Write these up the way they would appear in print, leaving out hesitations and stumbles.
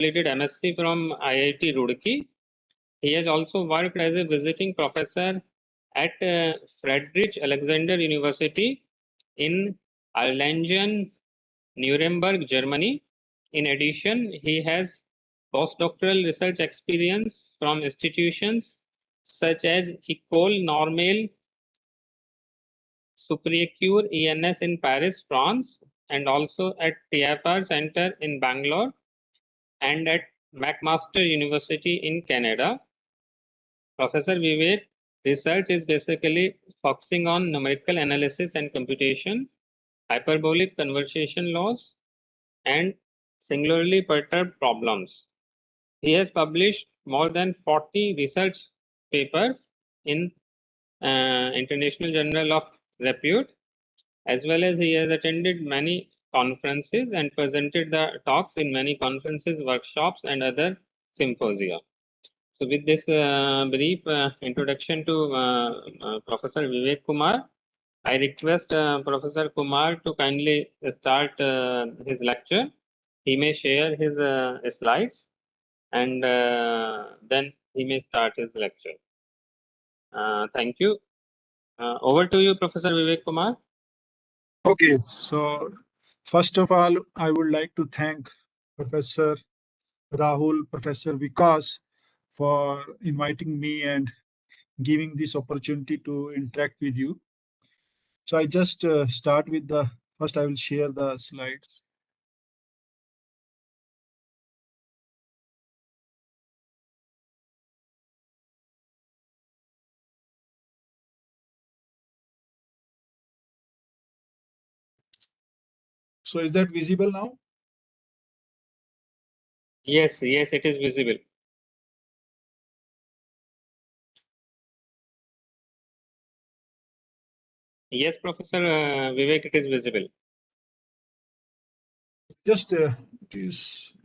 completed MSc from IIT Roorkee. He has also worked as a visiting professor at Friedrich Alexander University in Erlangen, Nuremberg, Germany. In addition, he has postdoctoral research experience from institutions such as École Normale Supérieure ENS in Paris, France, and also at TFR Center in Bangalore and at McMaster University in Canada. Professor Vivek research is basically focusing on numerical analysis and computation, hyperbolic conversion laws, and singularly perturbed problems. He has published more than 40 research papers in International Journal of Repute, as well as he has attended many conferences and presented the talks in many conferences, workshops, and other symposia. So with this brief introduction to Professor Vivek Kumar, I request Professor Kumar to kindly start his lecture. He may share his slides and then he may start his lecture. Thank you. Over to you, Professor Vivek Kumar. Okay, so first of all, I would like to thank Professor Rahul, Professor Vikas for inviting me and giving this opportunity to interact with you. So I just start with the first, I will share the slides. So is that visible now? Yes, it is visible. Yes, Professor Vivek, it is visible. Just it is.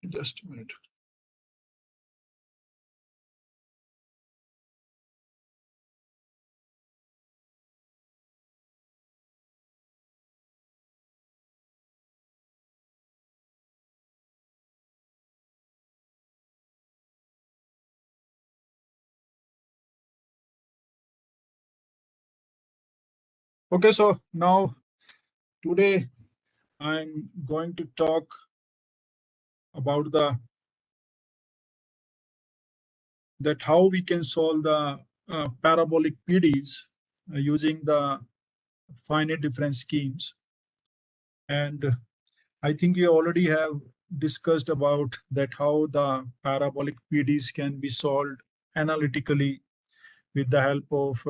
Just a minute. Okay, so now today I'm going to talk about that how we can solve the parabolic PDEs using the finite difference schemes. And I think you already have discussed about that how the parabolic PDEs can be solved analytically with the help of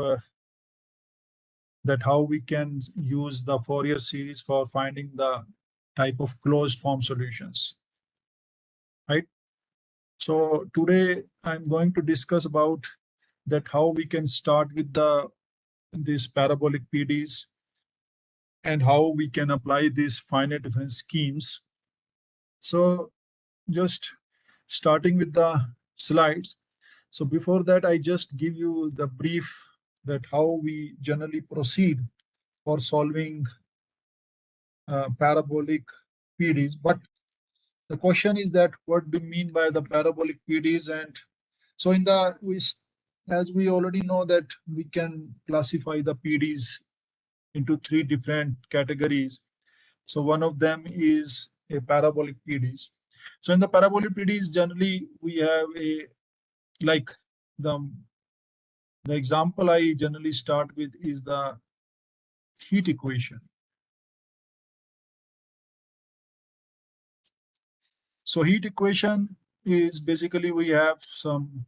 that how we can use the Fourier series for finding the type of closed form solutions, right? So today I'm going to discuss about that how we can start with these parabolic PDEs and how we can apply these finite difference schemes. So just starting with the slides. So before that, I just give you the brief that how we generally proceed for solving parabolic PDEs. But the question is that what do you mean by the parabolic PDEs? And so as we already know that we can classify the PDEs into three different categories. So one of them is a parabolic PDEs. So in the parabolic PDEs, generally we have like the example I generally start with is the heat equation. So heat equation is basically we have some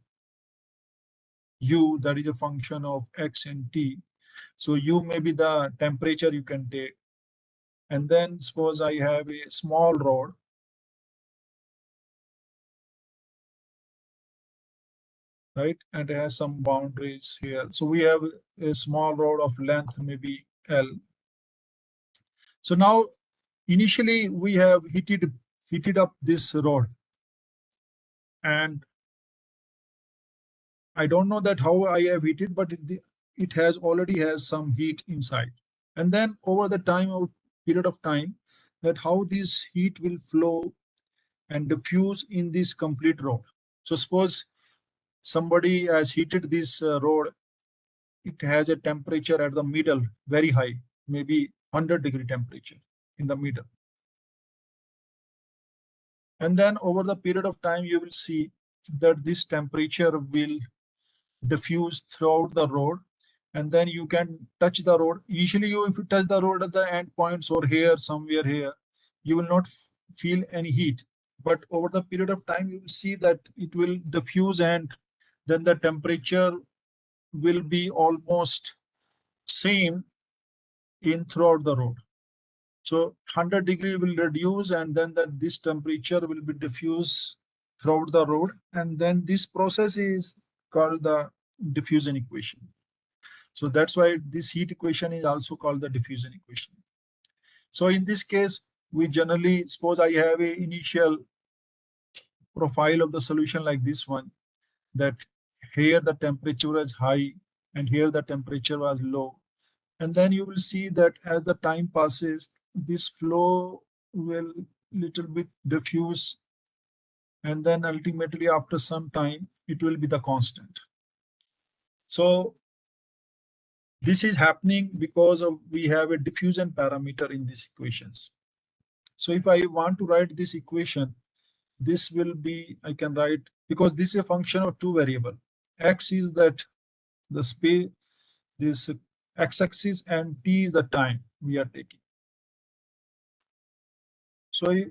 U that is a function of X and T. So U may be the temperature you can take. And then suppose I have a small rod. Right, and it has some boundaries here. So we have a small rod of length, maybe L. So now, initially we have heated, up this rod, and I don't know that how I have heated, but it has already has some heat inside. And then over the time or period of time, that how this heat will flow and diffuse in this complete rod. So suppose somebody has heated this rod, it has a temperature at the middle very high, maybe 100-degree temperature in the middle. And then over the period of time, you will see that this temperature will diffuse throughout the rod, and then you can touch the rod. Initially, if you touch the rod at the end points or here, somewhere here, you will not feel any heat. But over the period of time, you will see that it will diffuse, and then the temperature will be almost same in throughout the rod. So 100-degree will reduce, and then this temperature will be diffused throughout the rod, and then this process is called the diffusion equation. So that's why this heat equation is also called the diffusion equation. So in this case, we generally suppose I have a initial profile of the solution like this one, that here the temperature was high and here the temperature was low. And then you will see that as the time passes, this flow will little bit diffuse, and then ultimately after some time, it will be the constant. So this is happening because of we have a diffusion parameter in these equations. So if I want to write this equation, this will be, I can write, because this is a function of two variables. X is that the space, this x-axis, and t is the time we are taking. So if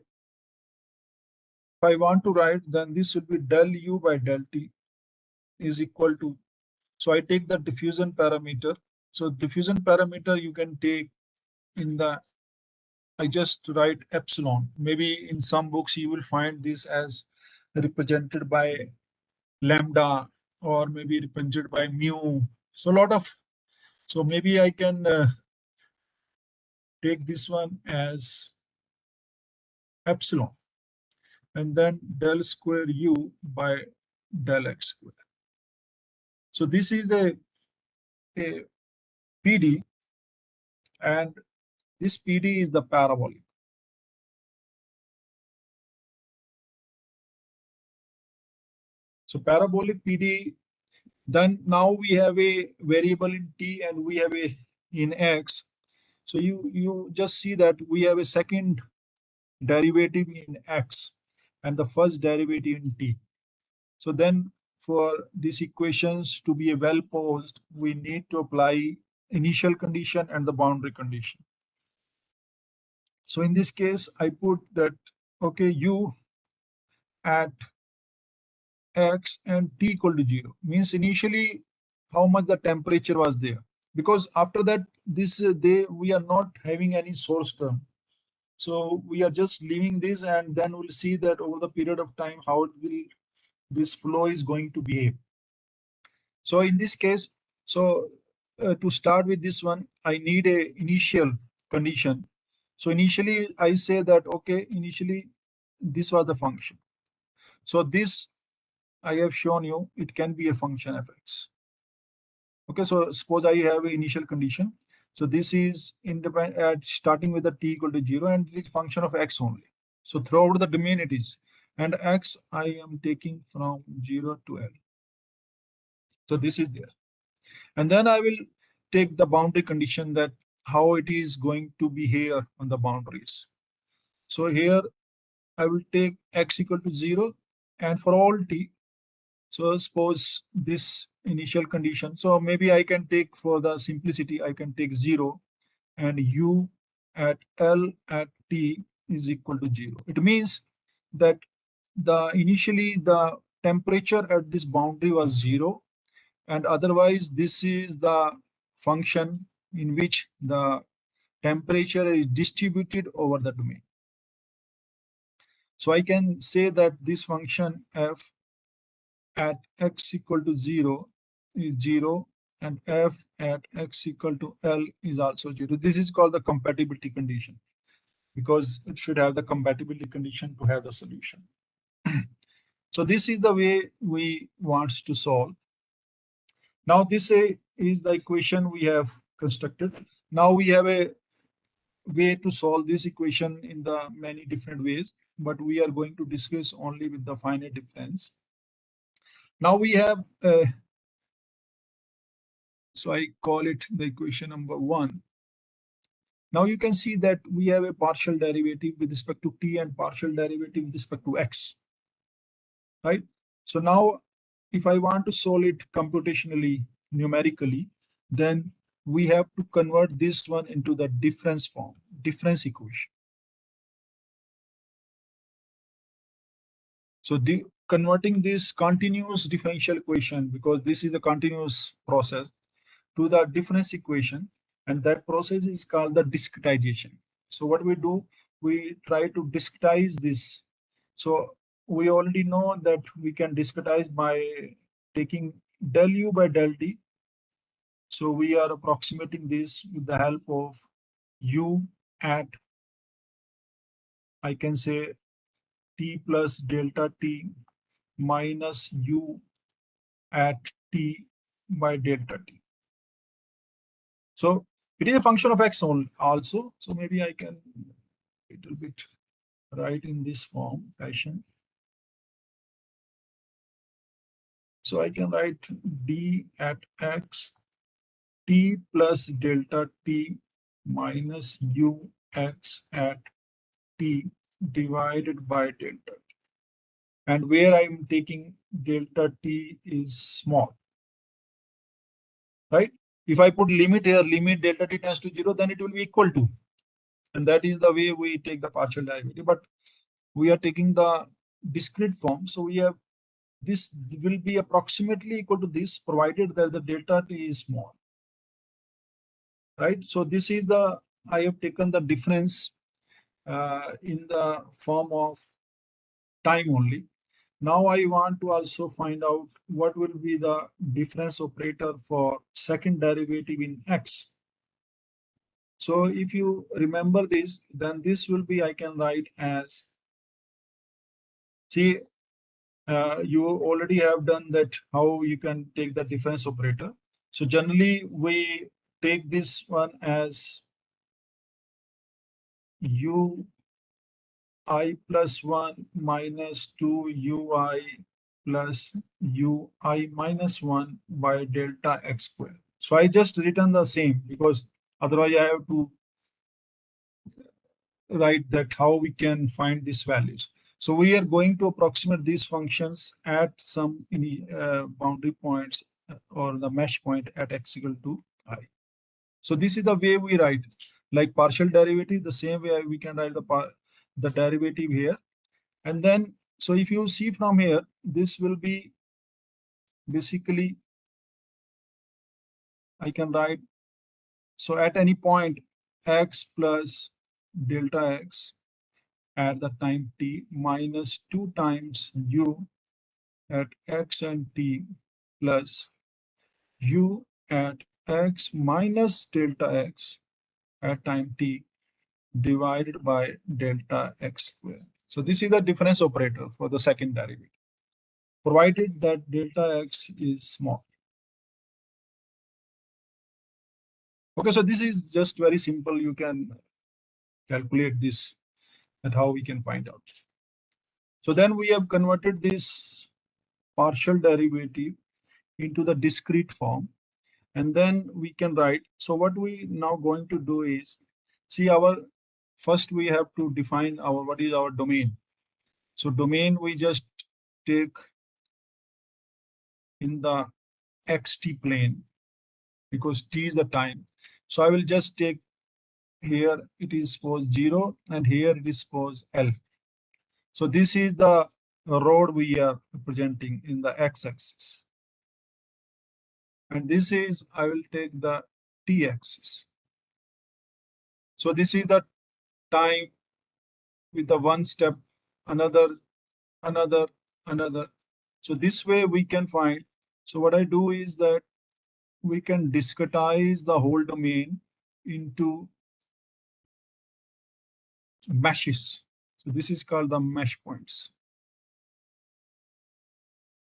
I want to write, then this will be del u by del t is equal to, so I take the diffusion parameter. So diffusion parameter you can take in the, I just write epsilon. Maybe in some books you will find this as represented by lambda, or maybe represented by mu. So a lot of, so maybe I can take this one as epsilon, and then del square u by del x square. So this is a PD, and this PD is the parabolic. So parabolic PD, then now we have a variable in t and we have a in x. So you just see that we have a second derivative in x and the first derivative in t. So then for these equations to be well posed, we need to apply initial condition and the boundary condition. So in this case, I put that, okay, u at x and t equal to 0 means initially how much the temperature was there, because after that this day we are not having any source term, so we are just leaving this, and then we'll see that over the period of time how it will, this flow is going to behave. So in this case, so to start with this one, I need a initial condition. So initially I say that, okay, initially this was the function, so this I have shown you, it can be a function of x. Okay, so suppose I have an initial condition. So this is independent at starting with the t equal to 0, and it is function of x only. So throughout the domain it is, and x I am taking from 0 to L. So this is there. And then I will take the boundary condition, that how it is going to be here on the boundaries. So here I will take x equal to 0, and for all t, so suppose this initial condition, so maybe I can take, for the simplicity, I can take 0 and u at L at t is equal to 0. It means that the initially the temperature at this boundary was 0, and otherwise this is the function in which the temperature is distributed over the domain. So I can say that this function f at x equal to 0 is 0, and f at x equal to L is also 0. This is called the compatibility condition, because it should have the compatibility condition to have the solution. So this is the way we want to solve. Now this is the equation we have constructed. Now we have a way to solve this equation in the many different ways, but we are going to discuss only with the finite difference. Now we have, so I call it the equation number 1. Now you can see that we have a partial derivative with respect to t and partial derivative with respect to x, right? So now if I want to solve it computationally, numerically, then we have to convert this one into the difference form, difference equation. So converting this continuous differential equation, because this is a continuous process, to the difference equation, and that process is called the discretization. So what we do, we try to discretize this. So we already know that we can discretize by taking del u by del d. So we are approximating this with the help of u at, I can say, t plus delta t minus u at t by delta t. So it is a function of x also. So maybe I can a little bit write in this form fashion. So I can write d at x t plus delta t minus u x at t divided by delta t. And where I'm taking delta t is small, right? If I put limit here, limit delta t tends to 0, then it will be equal to. And that is the way we take the partial derivative. But we are taking the discrete form. So we have this will be approximately equal to this, provided that the delta t is small, right? So this is the, I have taken the difference in the form of time only. Now I want to also find out what will be the difference operator for second derivative in x. So if you remember this, then this will be, I can write as, see, you already have done that, how you can take the difference operator. So generally we take this one as u I plus 1 minus 2 ui plus ui minus 1 by delta x square. So I just written the same, because otherwise I have to write that how we can find these values. So we are going to approximate these functions at some boundary points or the mesh point at x equal to I. So this is the way we write, like partial derivative, the same way we can write the derivative here. And then, so if you see from here, this will be basically, I can write, so at any point x plus delta x at the time t minus 2 times u at x and t plus u at x minus delta x at time t divided by delta x square. So this is the difference operator for the second derivative, provided that delta x is small. Okay, so this is just very simple. You can calculate this and how we can find out. So then we have converted this partial derivative into the discrete form, and then we can write. So what we now going to do is, see, our first we have to define our, what is our domain. So domain we just take in the xt plane, because t is the time. So I will just take here, it is suppose 0, and here it is suppose L. So this is the road we are representing in the x-axis. And this is, I will take the t-axis. So this is the time with the one step, another, another, another. So this way we can find. So what I do is that we can discretize the whole domain into meshes. So this is called the mesh points.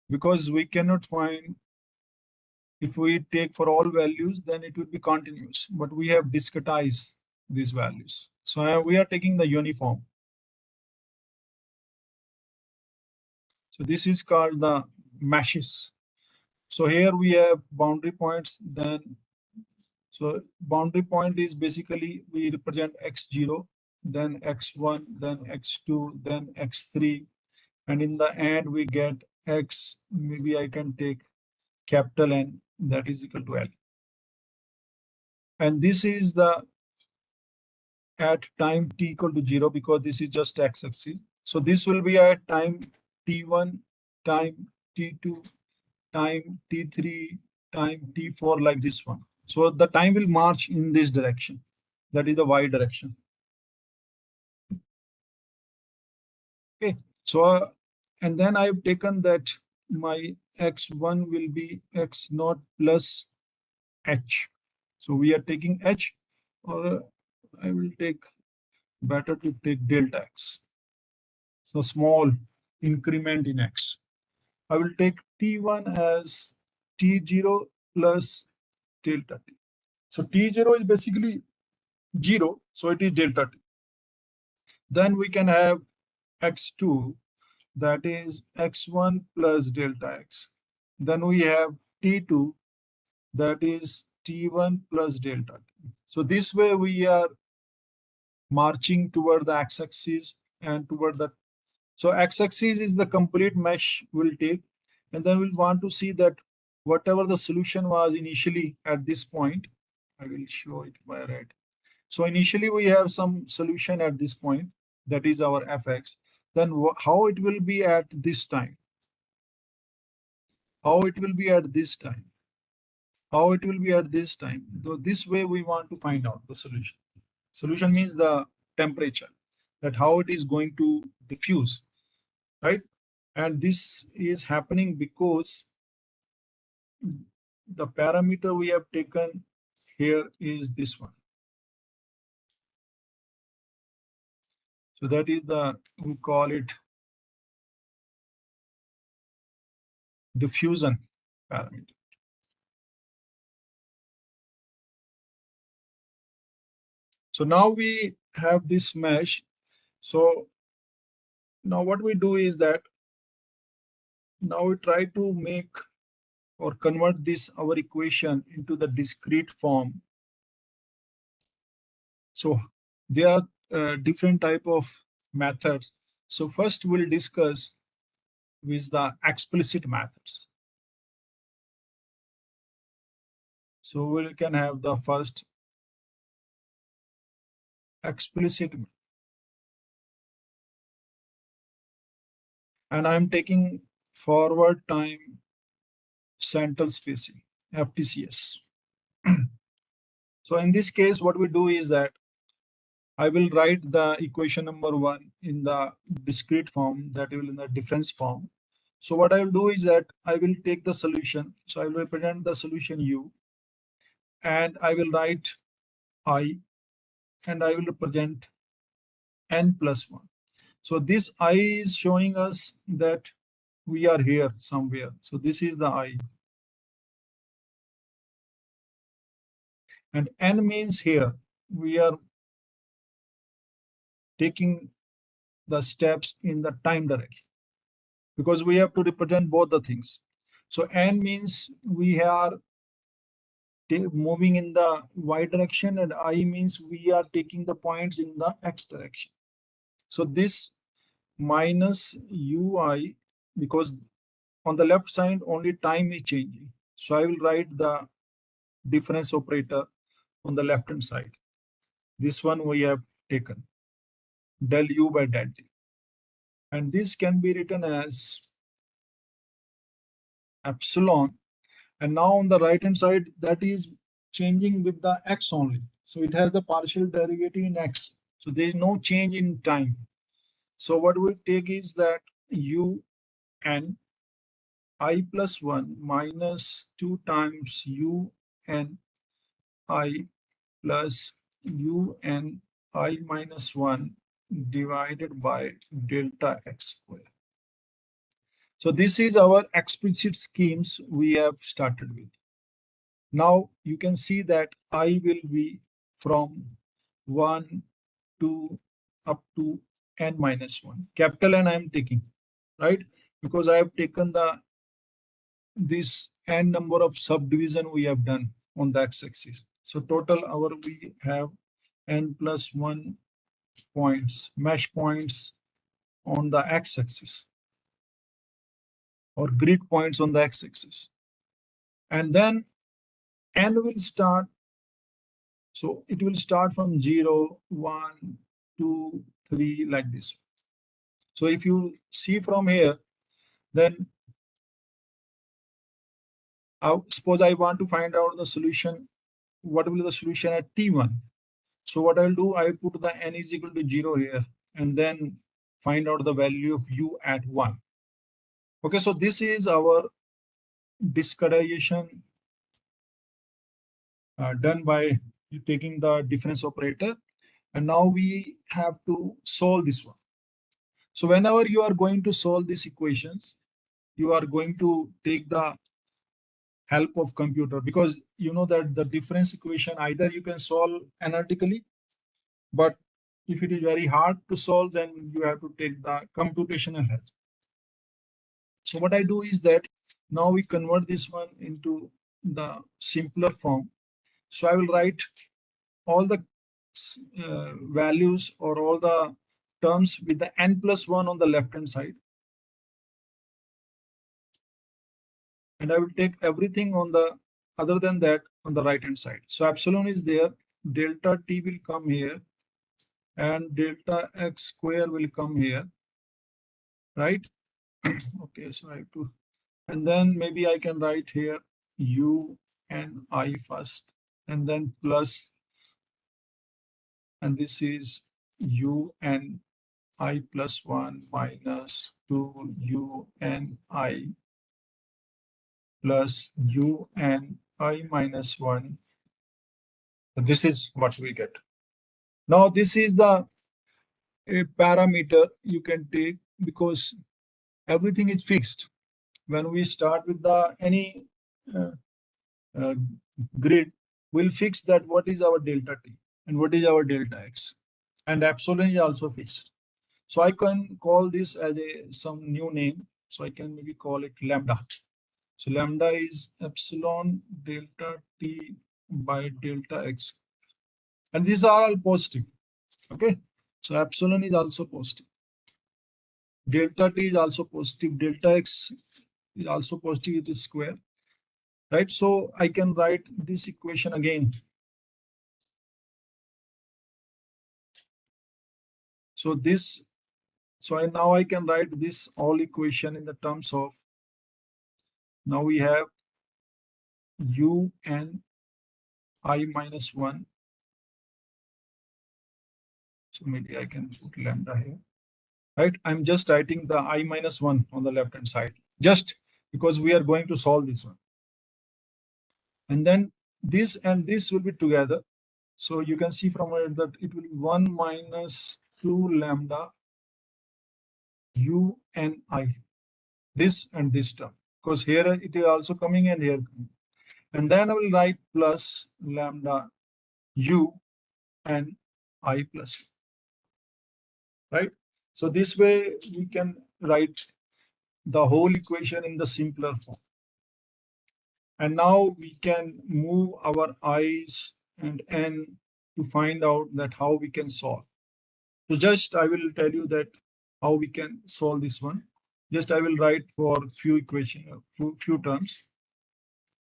Because we cannot find If we take for all values, then it would be continuous, but we have discretized these values. So we are taking the uniform. So this is called the meshes. So here we have boundary points. Then, so boundary point is basically we represent x0, then x1, then x2, then x3, and in the end we get x. Maybe I can take capital N, that is equal to L. And this is the at time t equal to 0, because this is just x-axis. So this will be at time t1, time t2, time t3, time t4, like this one. So the time will march in this direction. That is the y direction. Okay. So and then I've taken that my x1 will be x naught plus h. So we are taking h, or I will take, better to take delta x. So small increment in x. I will take t1 as t0 plus delta t. So t0 is basically 0, so it is delta t. Then we can have x2, that is x1 plus delta x. Then we have t2, that is t1 plus delta t. So this way we are marching toward the x-axis and toward the, so x-axis is the complete mesh we'll take, and then we'll want to see that whatever the solution was initially at this point, I will show it by red. So initially we have some solution at this point, that is our fx. Then how it will be at this time? How it will be at this time? How it will be at this time? So this way we want to find out the solution. Solution means the temperature, that how it is going to diffuse, right? And this is happening because the parameter we have taken here is this one. So that is the, we call it diffusion parameter. So now we have this mesh. So now what we do is that now we try to make or convert this our equation into the discrete form. So there are different type of methods. So first we'll discuss with the explicit methods. So we can have the first explicit, and I'm taking forward time central spacing, FTCS. So in this case, what we do is that I will write the equation number 1 in the discrete form, that will in the difference form. So what I will do is that I will take the solution. So I will represent the solution u, and I will write I, and I will represent n plus 1. So this I is showing us that we are here somewhere. So this is the I. And n means here we are taking the steps in the time direction, because we have to represent both the things. So n means we are moving in the y direction, and I means we are taking the points in the x direction. So this minus ui, because on the left side only time is changing. So I will write the difference operator on the left hand side. This one we have taken, del u by del t. And this can be written as epsilon. And now on the right hand side, that is changing with the x only. So it has the partial derivative in x. So there is no change in time. So what we take is that u n I plus 1 minus 2 times u n I plus u n I minus 1 divided by delta x square. So this is our explicit schemes we have started with. Now you can see that I will be from 1, 2, up to n minus 1. Capital N I am taking, right? Because I have taken this n number of subdivision we have done on the x-axis. So total we have n plus 1 points, mesh points on the x-axis, or grid points on the x-axis. And then n will start, so it will start from 0, 1, 2, 3, like this. So if you see from here, then suppose I want to find out the solution, what will be the solution at t1? So what I'll do, I put the n is equal to 0 here, and then find out the value of u at 1. Okay, so this is our discretization done by taking the difference operator. And now we have to solve this one. So whenever you are going to solve these equations, you are going to take the help of computer, because you know that the difference equation either you can solve analytically, but if it is very hard to solve, then you have to take the computational help. So what I do is that now we convert this one into the simpler form. So I will write all the values or all the terms with the n plus 1 on the left hand side, and I will take everything on the other than that on the right hand side. So epsilon is there, delta t will come here, and delta x square will come here, right? Okay, so I have to, and then maybe I can write here u and I first, and then plus, and this is u and I plus 1 minus 2 u and I plus u and I minus 1. This is what we get. Now this is the a parameter you can take, because everything is fixed. When we start with the any uh, uh, grid, we'll fix that what is our delta t and what is our delta x, and epsilon is also fixed. So I can call this as some new name. So I can maybe call it lambda. So lambda is epsilon delta t by delta x, and these are all positive. Okay, so epsilon is also positive, delta t is also positive, delta x is also positive, it is square, right? So I can write this equation again. So this, so now I can write this all equation in the terms of, now we have u and I minus 1. So maybe I can put lambda here, right? I'm just writing the I minus 1 on the left hand side, just because we are going to solve this one. And then this and this will be together. So you can see from it that it will be 1 minus 2 lambda u and I, this and this term, because here it is also coming and here coming. And then I will write plus lambda u and I plus, right? So this way we can write the whole equation in the simpler form. And now we can move our i's and n to find out that how we can solve. So just I will tell you that how we can solve this one. Just I will write for few equation, few terms.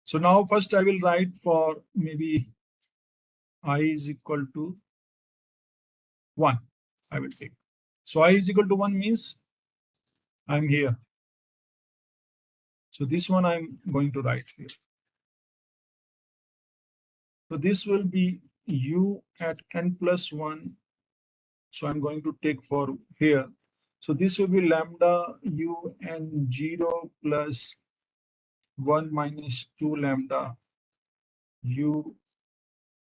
So now first I will write for maybe I is equal to 1. I will take. So I is equal to 1 means I'm here. So this one I'm going to write here. So this will be u at n plus 1. So I'm going to take for here. So this will be lambda u n 0 plus 1 minus 2 lambda u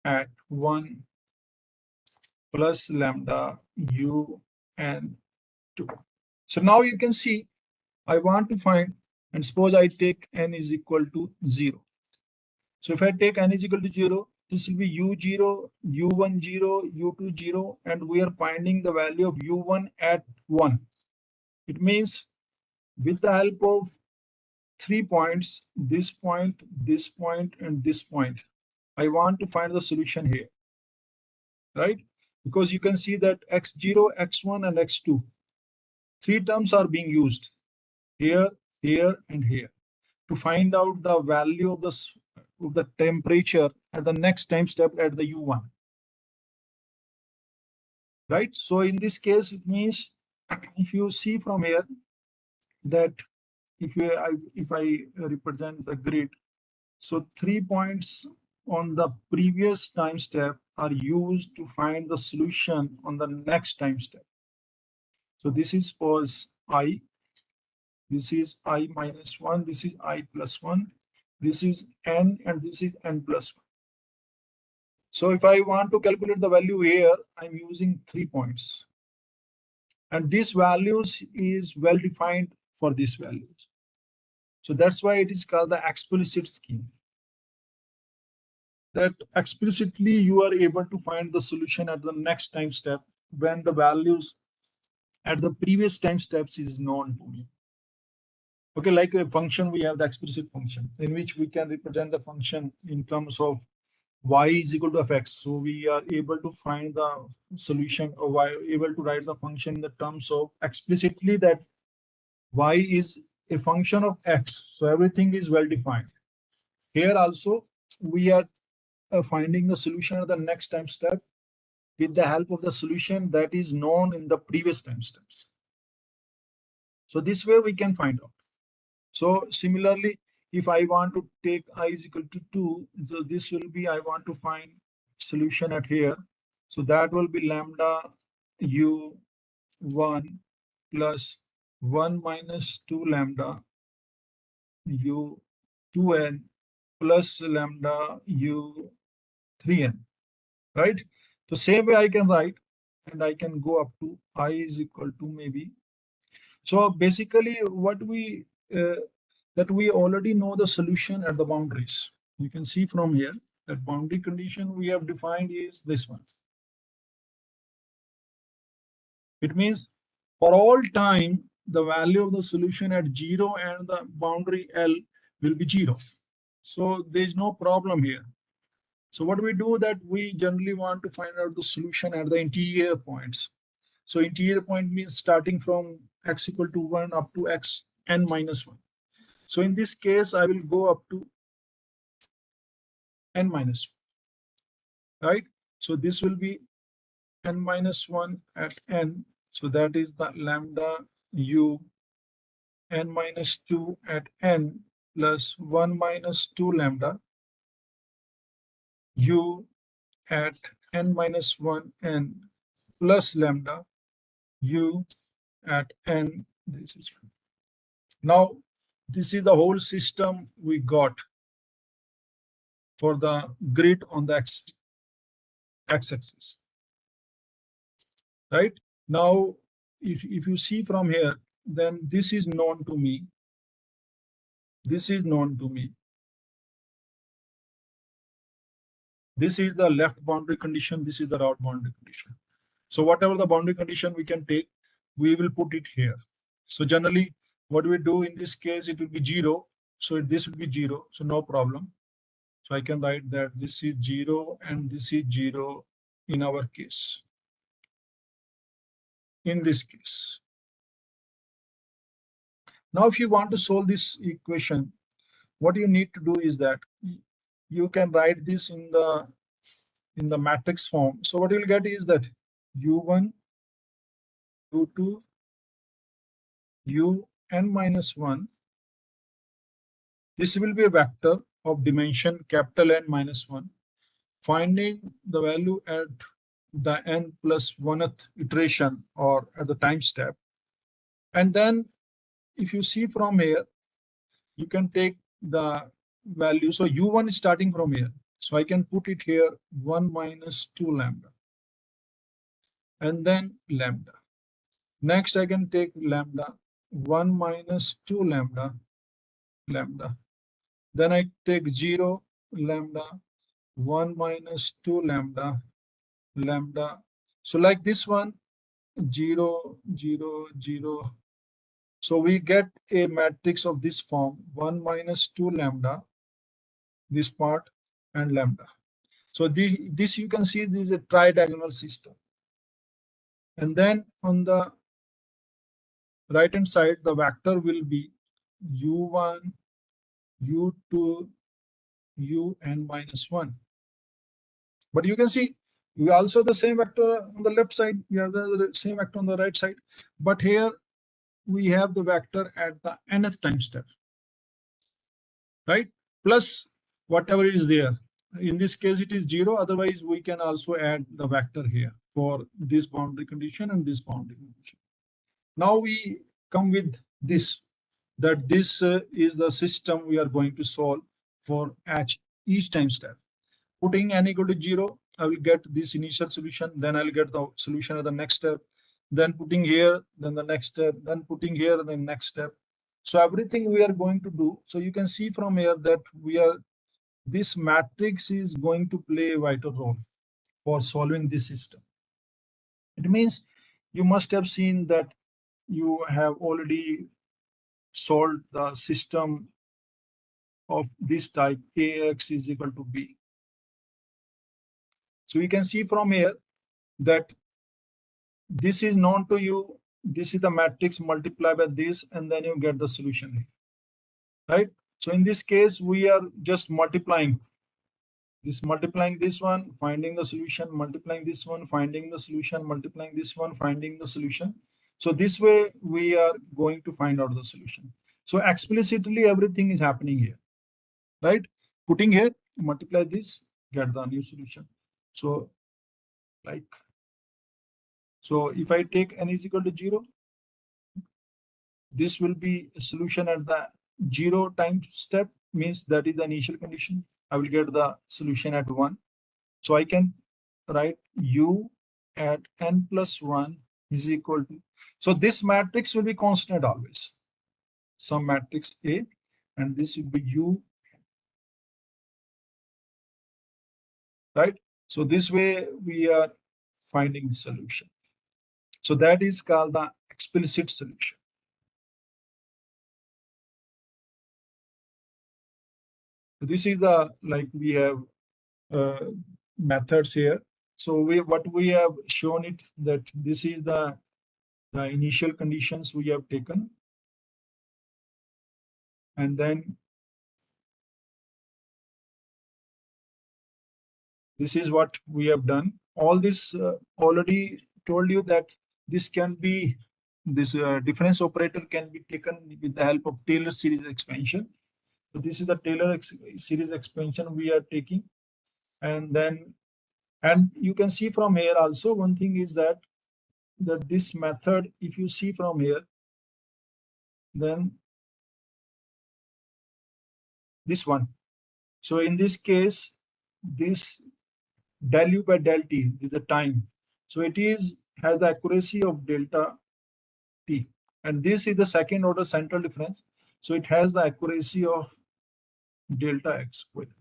at 1 plus lambda u and 2. So now you can see I want to find, and suppose I take n is equal to 0. So if I take n is equal to 0, this will be u0, u1 0, u2 0, and we are finding the value of u1 at 1. It means with the help of 3 points, this point, this point, and this point, I want to find the solution here, right? Because you can see that x0, x1, and x2, 3 terms are being used here, here, and here to find out the value of the temperature at the next time step at the u1, right? So in this case, it means if you see from here that if I represent the grid, so 3 points on the previous time step are used to find the solution on the next time step. So this is for I, this is I minus 1, this is I plus 1, this is n, and this is n plus 1. So if I want to calculate the value here, I'm using 3 points. And these values is well defined for these values. So that's why it is called the explicit scheme. That explicitly you are able to find the solution at the next time step when the values at the previous time steps is known to me. Okay, like a function, we have the explicit function in which we can represent the function in terms of y is equal to fx. So we are able to find the solution, or y able to write the function in the terms of explicitly that y is a function of x. So everything is well defined. Here also we are finding the solution at the next time step with the help of the solution that is known in the previous time steps. So this way we can find out. So similarly, if I want to take I is equal to 2, so this will be, I want to find solution at here. So that will be lambda u1 plus 1 minus 2 lambda u2n plus lambda u3n, right? The same way I can write, and I can go up to I is equal to maybe. So basically what we that we already know the solution at the boundaries. You can see from here that boundary condition we have defined is this one. It means for all time, the value of the solution at 0 and the boundary L will be 0. So there is no problem here. So what we do that we generally want to find out the solution at the interior points. So interior point means starting from x equal to 1 up to x n minus 1. So in this case, I will go up to n minus 1, right? So this will be n minus 1 at n. So that is the lambda u n minus 2 at n plus 1 minus 2 lambda u at n minus 1 n plus lambda u at n. This is now this is the whole system we got for the grid on the x-axis, right? Now if you see from here, then this is known to me, this is known to me, this is the left boundary condition, this is the right boundary condition. So whatever the boundary condition we can take, we will put it here. So generally what we do in this case, it will be 0. So this will be 0. So no problem. So I can write that this is 0 and this is 0 in our case. In this case. Now if you want to solve this equation, what you need to do is that you can write this in the matrix form. So what you'll get is that u1, u2, un minus 1. This will be a vector of dimension capital N minus 1, finding the value at the n plus 1th iteration or at the time step. And then if you see from here, you can take the value. So u1 is starting from here. So I can put it here 1 minus 2 lambda. And then lambda. Next I can take lambda 1 minus 2 lambda. Then I take 0 lambda, 1 minus 2 lambda, lambda. So like this one, 0, 0, 0. So we get a matrix of this form, 1 minus 2 lambda, this part, and lambda. So this you can see this is a tridiagonal system. And then on the right hand side, the vector will be u1, u2, un minus 1. But you can see we also the same vector on the left side, we have the same vector on the right side. But here we have the vector at the nth time step, right? Plus whatever is there. In this case, it is 0. Otherwise, we can also add the vector here for this boundary condition and this boundary condition. Now we come with this, that this is the system we are going to solve for each time step. Putting n equal to 0, I will get this initial solution, then I'll get the solution at the next step, then putting here, then the next step, then putting here, then next step. So everything we are going to do. So you can see from here that this matrix is going to play a vital role for solving this system. It means you must have seen that you have already solved the system of this type ax is equal to b. So you can see from here that this is known to you. This is the matrix multiplied by this, and then you get the solution here, right? So in this case, we are just multiplying this one, finding the solution, multiplying this one, finding the solution, multiplying this one, finding the solution. So this way we are going to find out the solution. So explicitly everything is happening here, right? Putting here, multiply this, get the new solution. So if I take n is equal to 0, this will be a solution at the 0 time step, means that is the initial condition. I will get the solution at 1. So I can write u at n plus 1 is equal to, so this matrix will be constant always, some matrix A, and this will be u, right? So this way we are finding the solution. So that is called the explicit solution. This is the, like we have methods here. So what we have shown it that this is the initial conditions we have taken, and then this is what we have done. All this already told you that this can be, this difference operator can be taken with the help of Taylor series expansion. So this is the Taylor series expansion we are taking. And then, and you can see from here also, one thing is that this method, if you see from here, then this one. So in this case, this del u by del t is the time. So it has the accuracy of delta t. And this is the second order central difference. So it has the accuracy of delta x squared.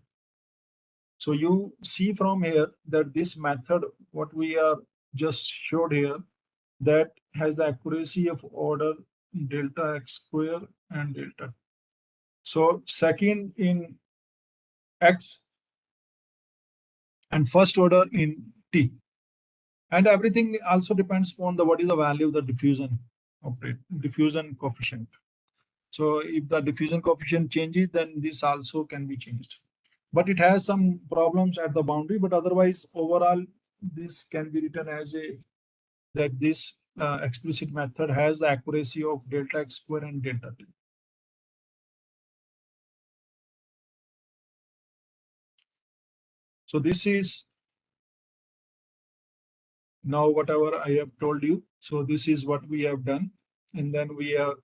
So you see from here that this method, what we are just showed here, that has the accuracy of order delta x square and delta. So second in x and first order in t. And everything also depends on what is the value of the diffusion coefficient. So if the diffusion coefficient changes, then this also can be changed. But it has some problems at the boundary, but otherwise overall this can be written as that this explicit method has the accuracy of delta x square and delta t. So this is now whatever I have told you. So this is what we have done. And then we have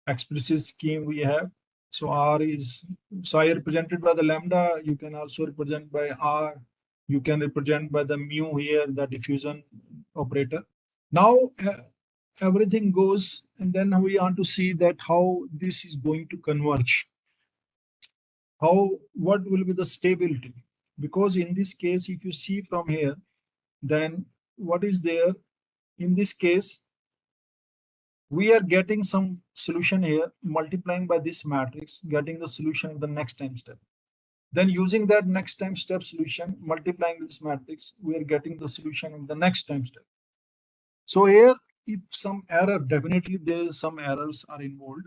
explicit scheme we have. So R is, so I represented by the lambda, you can also represent by R. You can represent by the mu here, the diffusion operator. Now everything goes, and then we want to see that how this is going to converge. what will be the stability? Because in this case, if you see from here, then what is there in this case, we are getting some solution here, multiplying by this matrix, getting the solution in the next time step. Then using that next time step solution, multiplying this matrix, we are getting the solution in the next time step. So here, if some error, definitely there is some errors are involved.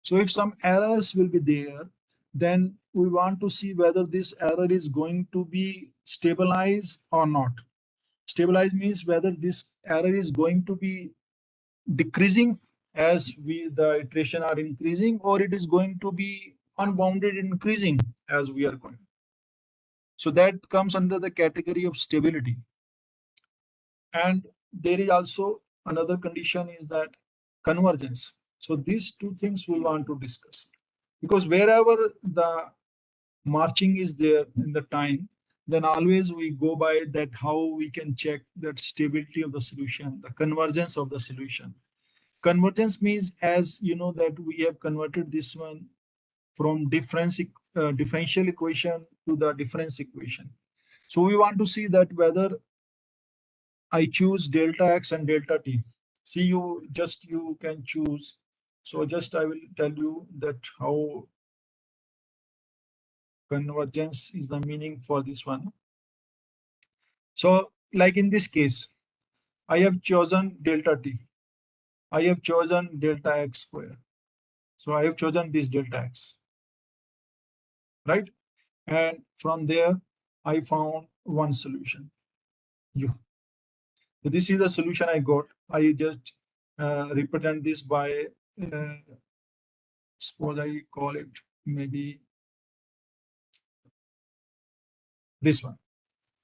So if some errors will be there, then we want to see whether this error is going to be stabilized or not. Stabilize means whether this error is going to be decreasing as the iteration are increasing, or it is going to be unbounded increasing as we are going. So that comes under the category of stability. And there is also another condition is that convergence. So these two things we want to discuss, because wherever the marching is there in the time, then always we go by that how we can check that stability of the solution, the convergence of the solution. Convergence means, as you know, that we have converted this one from differential equation to the difference equation. So we want to see that whether I choose delta x and delta t. See, you can choose. So just I will tell you that how convergence is the meaning for this one. So like in this case, I have chosen delta t. I have chosen delta x square. So I have chosen this delta x, right? And from there, I found one solution. U. So this is the solution I got. I just represent this by, suppose I call it maybe this one.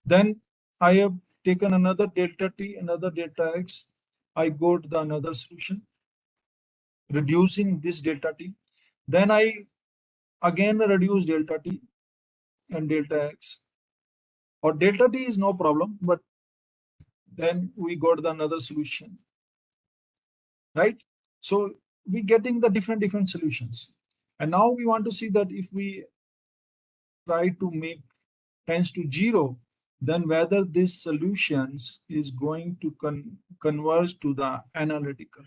Then I have taken another delta t, another delta x. I got the another solution, reducing this delta t. Then I again reduce delta t and delta x. Or delta t is no problem, but then we got the another solution, right? So we getting the different solutions. And now we want to see that if we try to make tends to 0, then whether this solutions is going to converge to the analytical,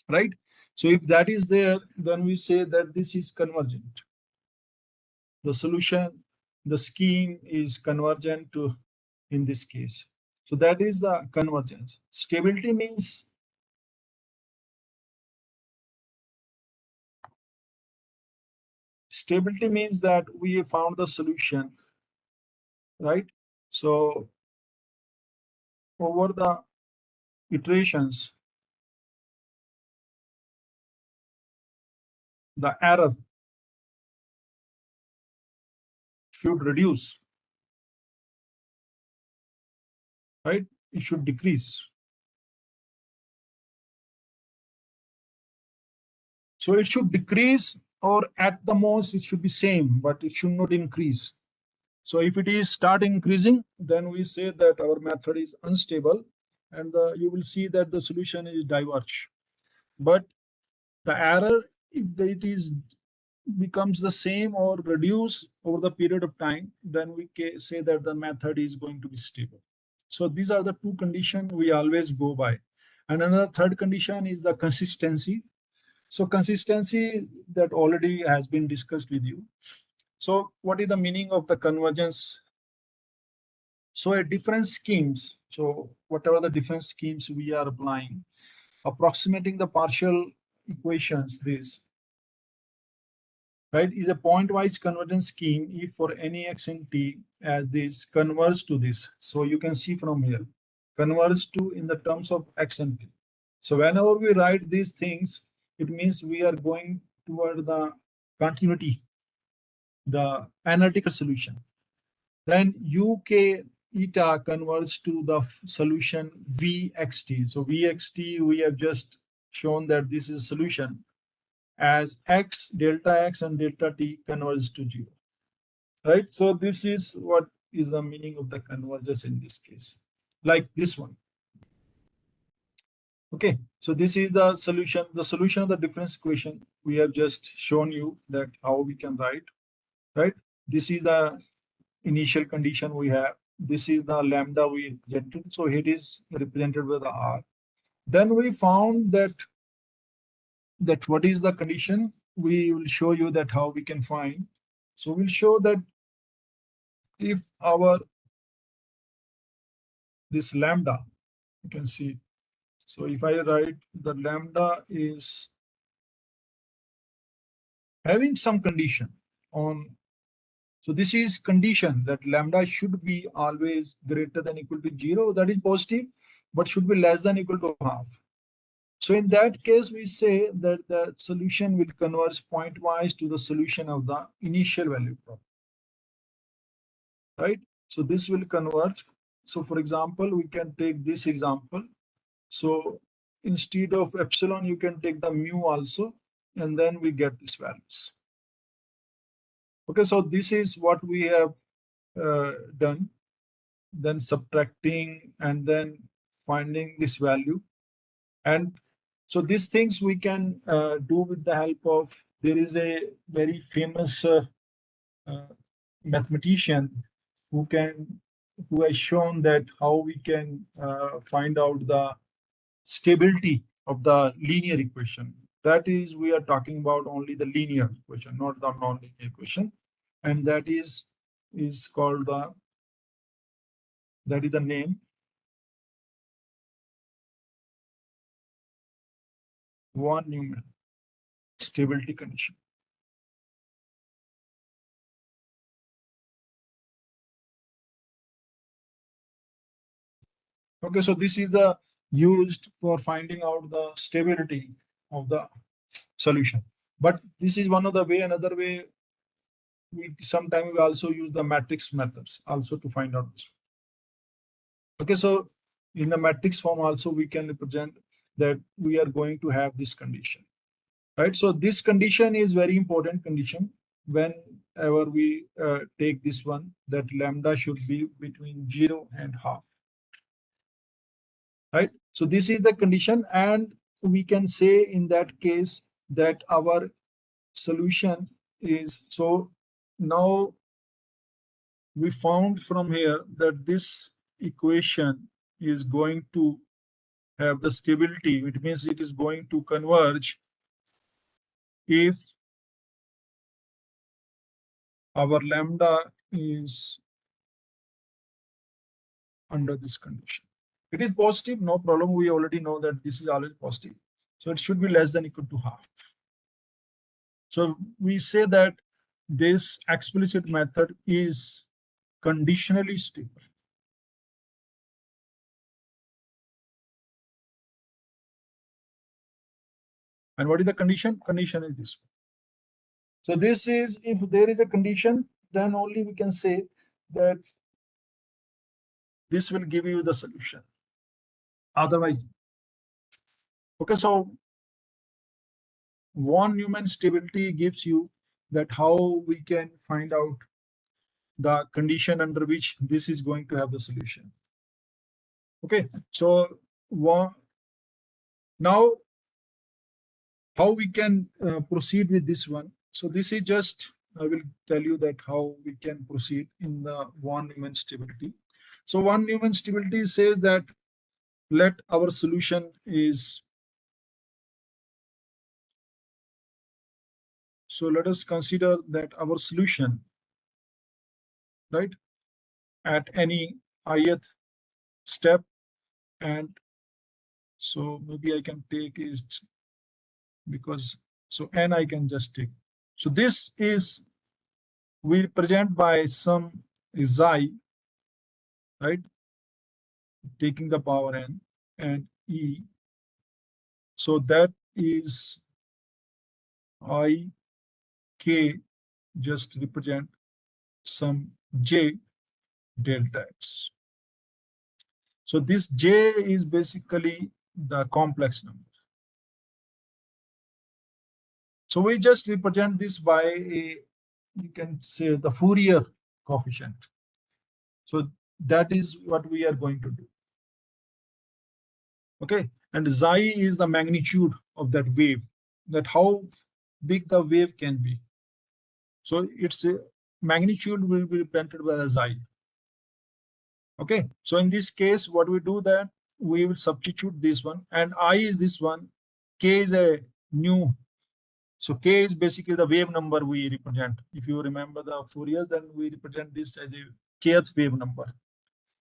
right? So if that is there, then we say that this is convergent. The solution, the scheme is convergent to in this case. So that is the convergence. Stability means that we found the solution, right? So over the iterations, the error should reduce, right? It should decrease. So it should decrease, or at the most it should be same, but it should not increase. So if it is start increasing, then we say that our method is unstable, and you will see that the solution is diverge. But the error, if it is becomes the same or reduce over the period of time, then we can say that the method is going to be stable. So these are the two conditions we always go by. And another third condition is the consistency. So consistency that already has been discussed with you. So what is the meaning of the convergence? So at different schemes, so whatever the different schemes we are applying, approximating the partial equations, this, right, is a pointwise convergence scheme if for any x in t as this converges to this. So you can see from here, converges to in the terms of x and t. So whenever we write these things, it means we are going toward the continuity, the analytical solution. Then uk eta converges to the solution vxt. So vxt, we have just shown that this is a solution as x, delta x, and delta t converges to 0, right? So this is what is the meaning of the convergence in this case, like this one. Okay, so this is the solution. The solution of the difference equation we have just shown you that how we can write, right? This is the initial condition we have. This is the lambda we represented. So it is represented with the R. Then we found that what is the condition. We will show you that how we can find. So we'll show that if our this lambda, you can see. So if I write the lambda is having some condition on, so this is condition that lambda should be always greater than equal to 0. That is positive, but should be less than equal to half. So in that case, we say that the solution will converge pointwise to the solution of the initial value problem, right? So this will converge. So for example, we can take this example. So instead of epsilon, you can take the mu also, and then we get these values. Okay, so this is what we have done. Then subtracting and then finding this value. And so these things we can do with the help of, there is a very famous mathematician who has shown that how we can find out the stability of the linear equation. That is, we are talking about only the linear equation, not the non-linear equation, and that is called that is the name von Neumann stability condition. Okay, so this is the used for finding out the stability of the solution. But this is one of the way. Another way, we sometimes we also use the matrix methods also to find out this. Okay, so in the matrix form also we can represent that we are going to have this condition, right? So this condition is very important condition. Whenever we take this one, that lambda should be between 0 and half, right? So this is the condition, and we can say in that case that our solution is, so now we found from here that this equation is going to have the stability. It means it is going to converge if our lambda is under this condition. It is positive, no problem. We already know that this is always positive. So it should be less than equal to half. So we say that this explicit method is conditionally stable. And what is the condition? Condition is this one. So this is, if there is a condition, then only we can say that this will give you the solution. Otherwise, okay, so von Neumann stability gives you that how we can find out the condition under which this is going to have the solution. Okay, so now how we can proceed with this one. So this is just, I will tell you that how we can proceed in the von Neumann stability. So von Neumann stability says that let our solution is, so let us consider that our solution, right, at any ith step, and so maybe I can take is, because so n I can just take. So this is, we present by some xi, right, taking the power n, and e. So that is I k just represent some j delta x. So this j is basically the complex number. So we just represent this by a, you can say, the Fourier coefficient. So that is what we are going to do. Okay, and xi is the magnitude of that wave, that how big the wave can be. So its magnitude will be represented by the xi. Okay, so in this case, what we do that we will substitute this one, and I is this one, k is a new. So k is basically the wave number we represent. If you remember the Fourier, then we represent this as a kth wave number.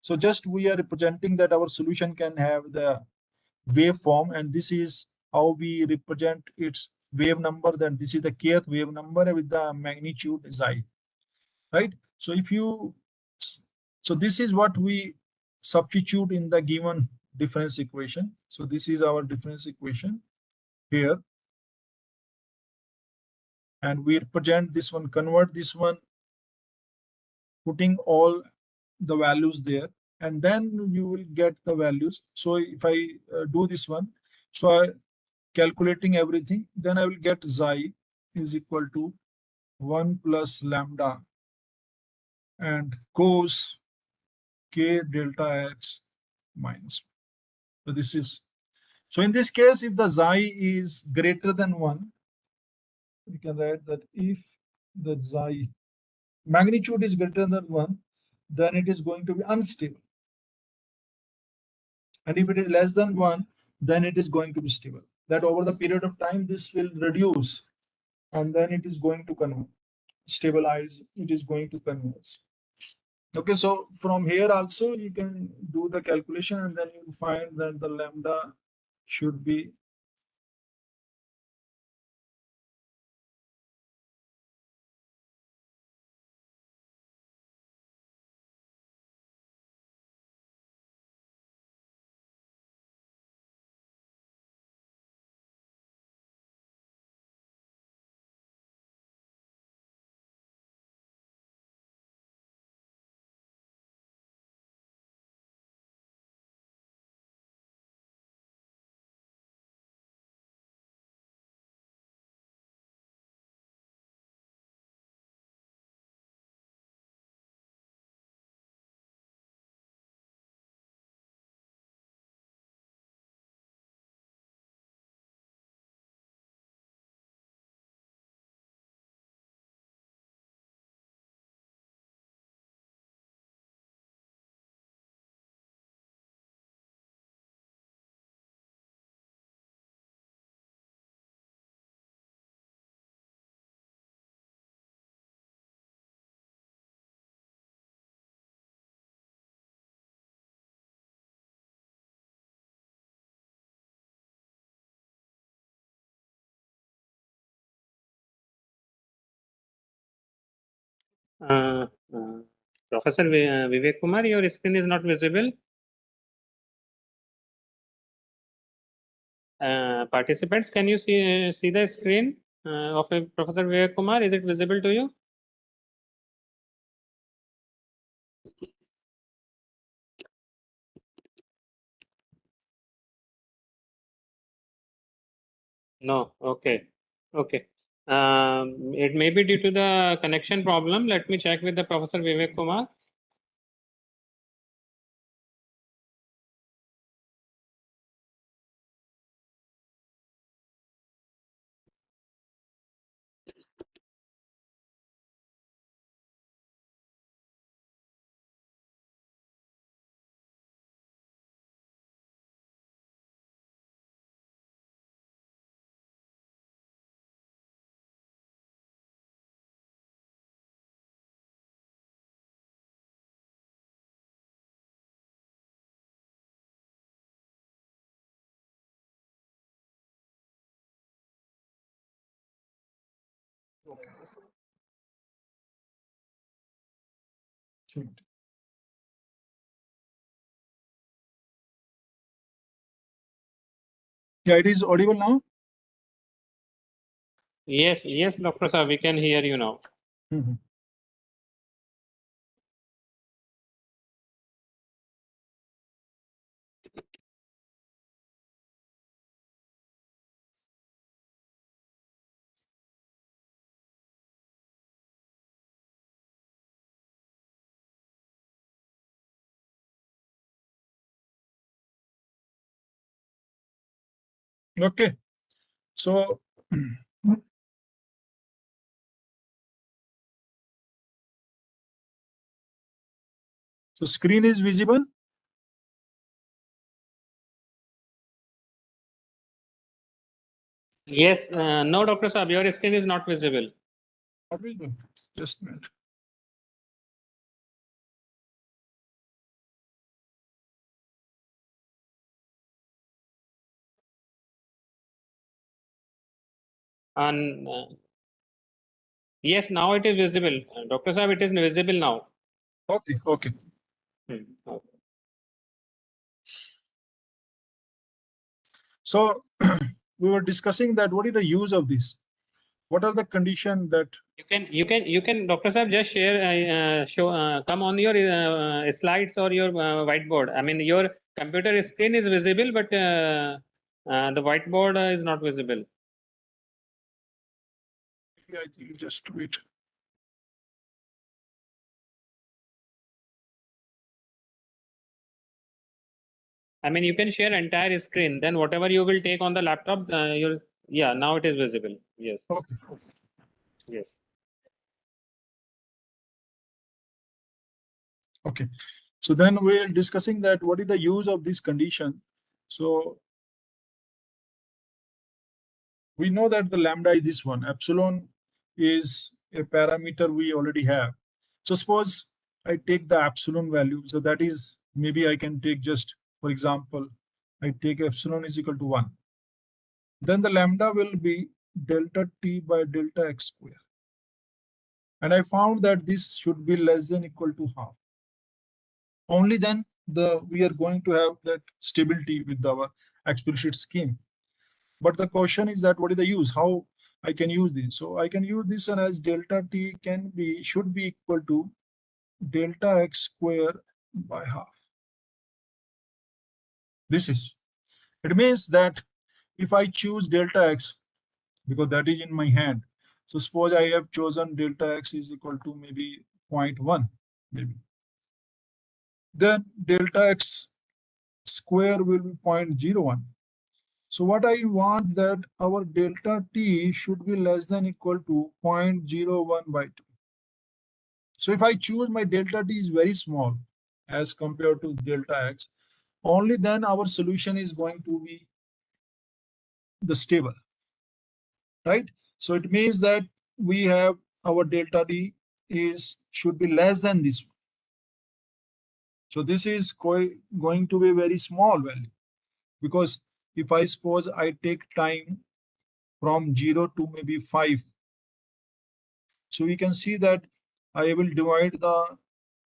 So just we are representing that our solution can have the waveform, and this is how we represent its wave number. Then this is the kth wave number with the magnitude xi, right? So if you, so this is what we substitute in the given difference equation. So this is our difference equation here, and we represent this one, convert this one, putting all the values there, and then you will get the values. So if I do this one, so I calculating everything, then I will get xi is equal to 1 plus lambda and cos k delta x minus. So this is, so in this case, if the xi is greater than 1, we can write that if the xi magnitude is greater than 1, then it is going to be unstable. And if it is less than 1, then it is going to be stable. That over the period of time, this will reduce, and then it is going to stabilize, it is going to converge. Okay, so from here also you can do the calculation, and then you find that the lambda should be Uh, uh, Professor Vivek Kumar, your screen is not visible. Participants, can you see the screen of Professor Vivek Kumar? Is it visible to you? No. Okay. Okay. It may be due to the connection problem. Let me check with the Professor Vivek Kumar. Sweet. Yeah, it is audible now. Yes, yes, Dr. Sir, we can hear you now. Mhm. Okay, so so screen is visible. Yes, no, Dr. Saab, your screen is not visible. Not visible. Just a minute. And yes, now it is visible. Dr. Saab, it is visible now. Okay, okay. Okay. So we were discussing that what is the use of this? What are the conditions that You can, Dr. Saab, just share, show, come on your slides or your whiteboard. I mean, your computer screen is visible, but the whiteboard is not visible. I think just wait. I mean, you can share entire screen. Then whatever you will take on the laptop, yeah, now it is visible. Yes, Okay. yes. Okay. So then we're discussing that what is the use of this condition. So we know that the lambda is this one. Epsilon is a parameter we already have. So suppose I take the epsilon value. So that is maybe I can take just, for example, I take epsilon is equal to 1. Then the lambda will be delta t by delta x square. And I found that this should be less than equal to half. Only then we are going to have that stability with our explicit scheme. But the question is that what is the use? How I can use this? So I can use this one as delta t should be equal to delta x square by half. This is. It means that if I choose delta x, because that is in my hand. So suppose I have chosen delta x is equal to maybe 0.1, maybe. Then delta x square will be 0.01. So what I want that our delta t should be less than equal to 0.01 by 2. So if I choose my delta t is very small as compared to delta x, only then our solution is going to be the stable, right? So it means that we have our delta t should be less than this one. So this is going to be a very small value, because if I suppose I take time from 0 to maybe 5, so we can see that I will divide the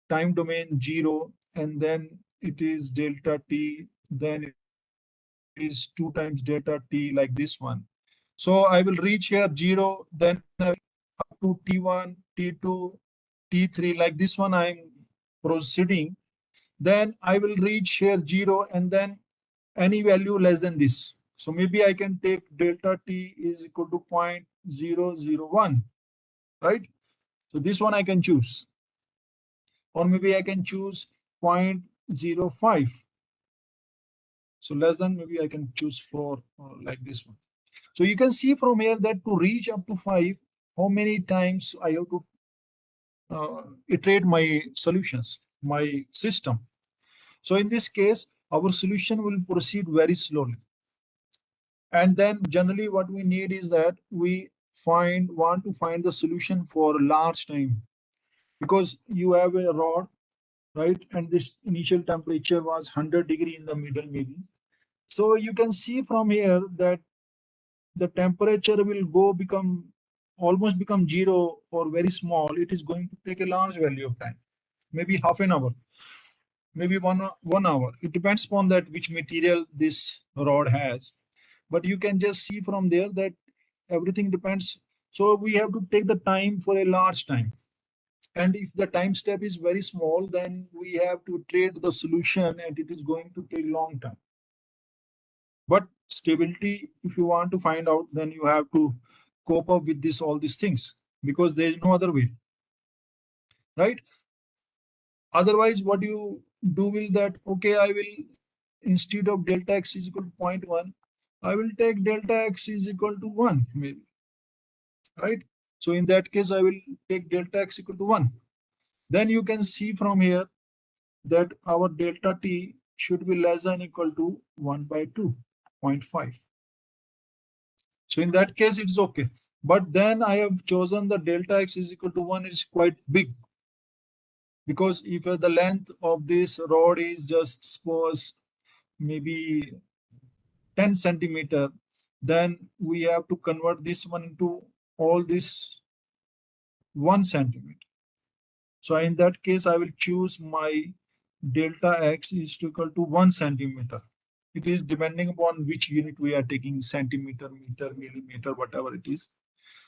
time domain 0, and then it is delta t, then it is 2 times delta t, like this one. So I will reach here 0, then up to t1, t2, t3, like this one I am proceeding. Then I will reach here 0, and then any value less than this. So maybe I can take delta t is equal to 0.001, right? So this one I can choose. Or maybe I can choose 0.05. So less than, maybe I can choose 4, or like this one. So you can see from here that to reach up to 5, how many times I have to iterate my solutions, my system. So in this case, our solution will proceed very slowly. And then generally what we need is that we want to find the solution for large time, because you have a rod, right? And this initial temperature was 100 degree in the middle maybe. So you can see from here that the temperature will almost become 0 or very small. It is going to take a large value of time, maybe half an hour, maybe 1 hour. It depends upon that which material this rod has. But you can just see from there that everything depends. So we have to take the time for a large time. And if the time step is very small, then we have to trade the solution, and it is going to take long time. But stability, if you want to find out, then you have to cope up with all these things, because there is no other way, right? Otherwise, what you do will that, okay, I will, instead of delta x is equal to 0.1, I will take delta x is equal to 1 maybe, right? So in that case, I will take delta x equal to 1. Then you can see from here that our delta t should be less than equal to 1 by 2.5. So in that case, it's okay. But then I have chosen the delta x is equal to 1 is quite big. Because if the length of this rod is just suppose maybe 10 centimeter, then we have to convert this one into all this 1 centimeter. So in that case, I will choose my delta x is equal to 1 centimeter. It is depending upon which unit we are taking, centimeter, meter, millimeter, whatever it is.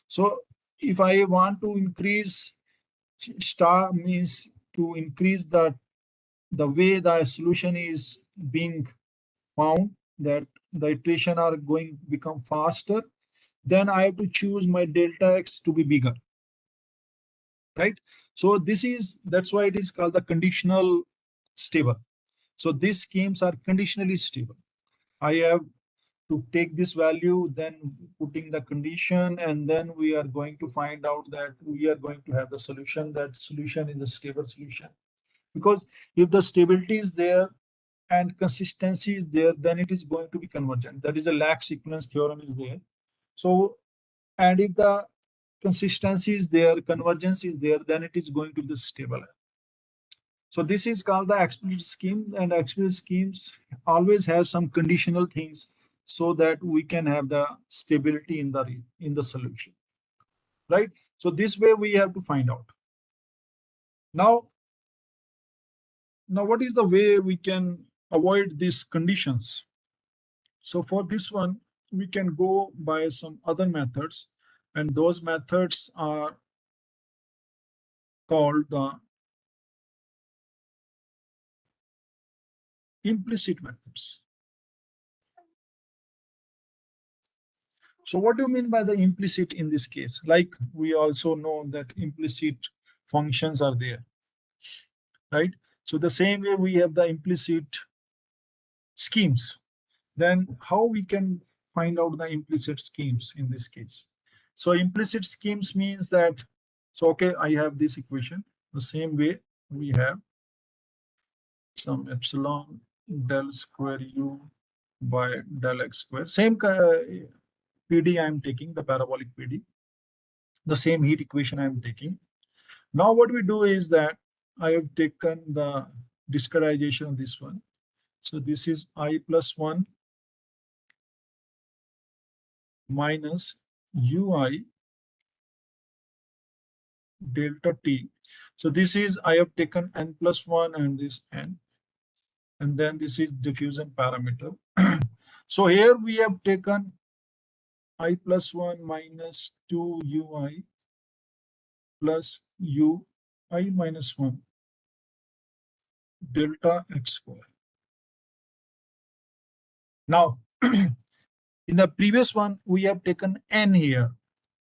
So if I want to increase star means to increase the way the solution is being found, that the iteration are going to become faster, then I have to choose my delta x to be bigger, right? So that's why it is called the conditional stable. So these schemes are conditionally stable. I have to take this value, then putting the condition, and then we are going to find out that we are going to have the solution. That solution is a stable solution. Because if the stability is there and consistency is there, then it is going to be convergent. That is a Lax equivalence theorem is there. So, and if the consistency is there, convergence is there, then it is going to be stable. So this is called the explicit scheme, and explicit schemes always have some conditional things so that we can have the stability in the solution, right? So this way we have to find out. Now what is the way we can avoid these conditions? So for this one, we can go by some other methods, and those methods are called the implicit methods. So what do you mean by the implicit in this case? Like we also know that implicit functions are there, right? So the same way we have the implicit schemes, then how we can find out the implicit schemes in this case? So implicit schemes means that, so okay, I have this equation. The same way we have some epsilon del square u by del x square. Same PD I am taking, the parabolic PD. The same heat equation I am taking. Now what we do is that I have taken the discretization of this one. So this is I plus 1 minus ui delta t. So this is, I have taken n plus 1 and this n. And then this is diffusion parameter. So here we have taken I plus 1 minus 2 ui plus ui minus 1 delta x square. Now, in the previous one, we have taken n here.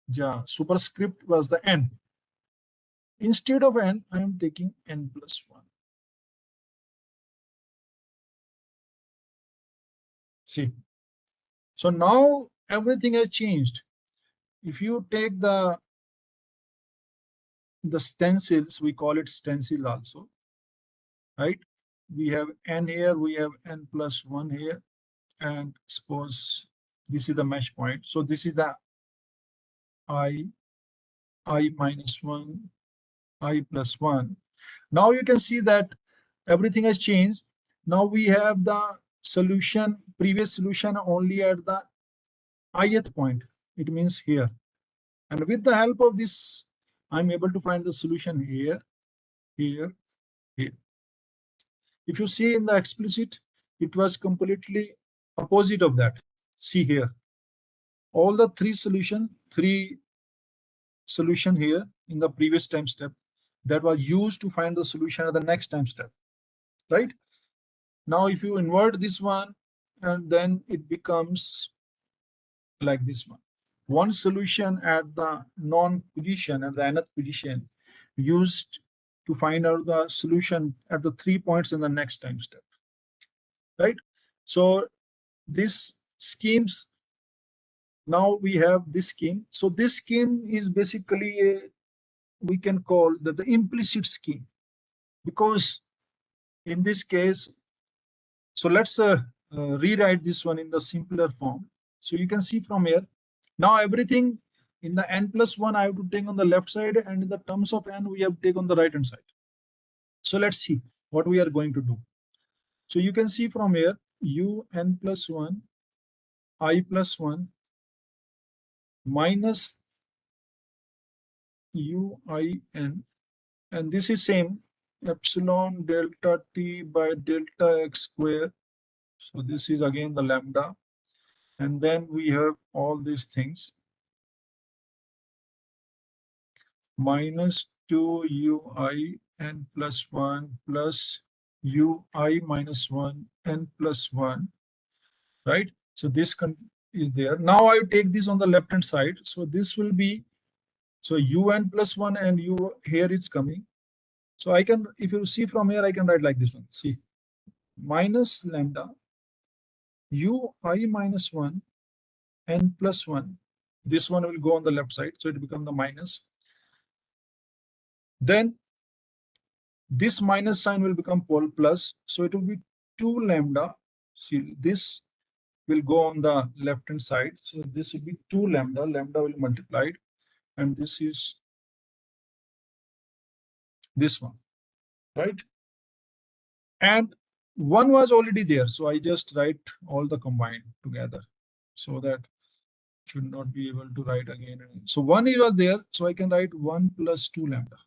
Yeah, superscript was the n. Instead of n, I am taking n plus 1. See, so now everything has changed. If you take the stencils, we call it stencil also, right? We have n here, we have n plus 1 here, and suppose this is the mesh point. So this is the I minus 1, I plus 1. Now you can see that everything has changed. Now we have the solution, previous solution only at the ith point. It means here. And with the help of this, I'm able to find the solution here, here, here. If you see in the explicit, it was completely opposite of that. See here. All the three solution here in the previous time step that was used to find the solution at the next time step, right? Now, if you invert this one, and then it becomes like this one. One solution at the non-position, at the nth position, used to find out the solution at the 3 points in the next time step, right? So this schemes. Now we have this scheme. So this scheme is basically a, we can call that the implicit scheme, because in this case, so let's rewrite this one in the simpler form. So you can see from here, now everything in the n+1 I have to take on the left side, and in the terms of n we have to take on the right hand side. So let's see what we are going to do. So you can see from here, un+1 I+1 minus uin, and this is same epsilon delta t by delta x square. So this is again the lambda, and then we have all these things minus 2 ui n plus 1 plus ui minus 1 n plus 1, right? So this is there. Now I take this on the left hand side. So this will be, so un plus 1 and u here it's coming. So I can, if you see from here, I can write like this one. See, minus lambda ui minus 1 n plus 1. This one will go on the left side. So it becomes the minus. Then this minus sign will become plus. So it will be 2 lambda. See, this will go on the left hand side. So this will be 2 lambda. Lambda will multiply it. And this is this one, right? And 1 was already there. So I just write all the combined together so that should not be able to write again and again. So 1 was there. So I can write 1 plus 2 lambda.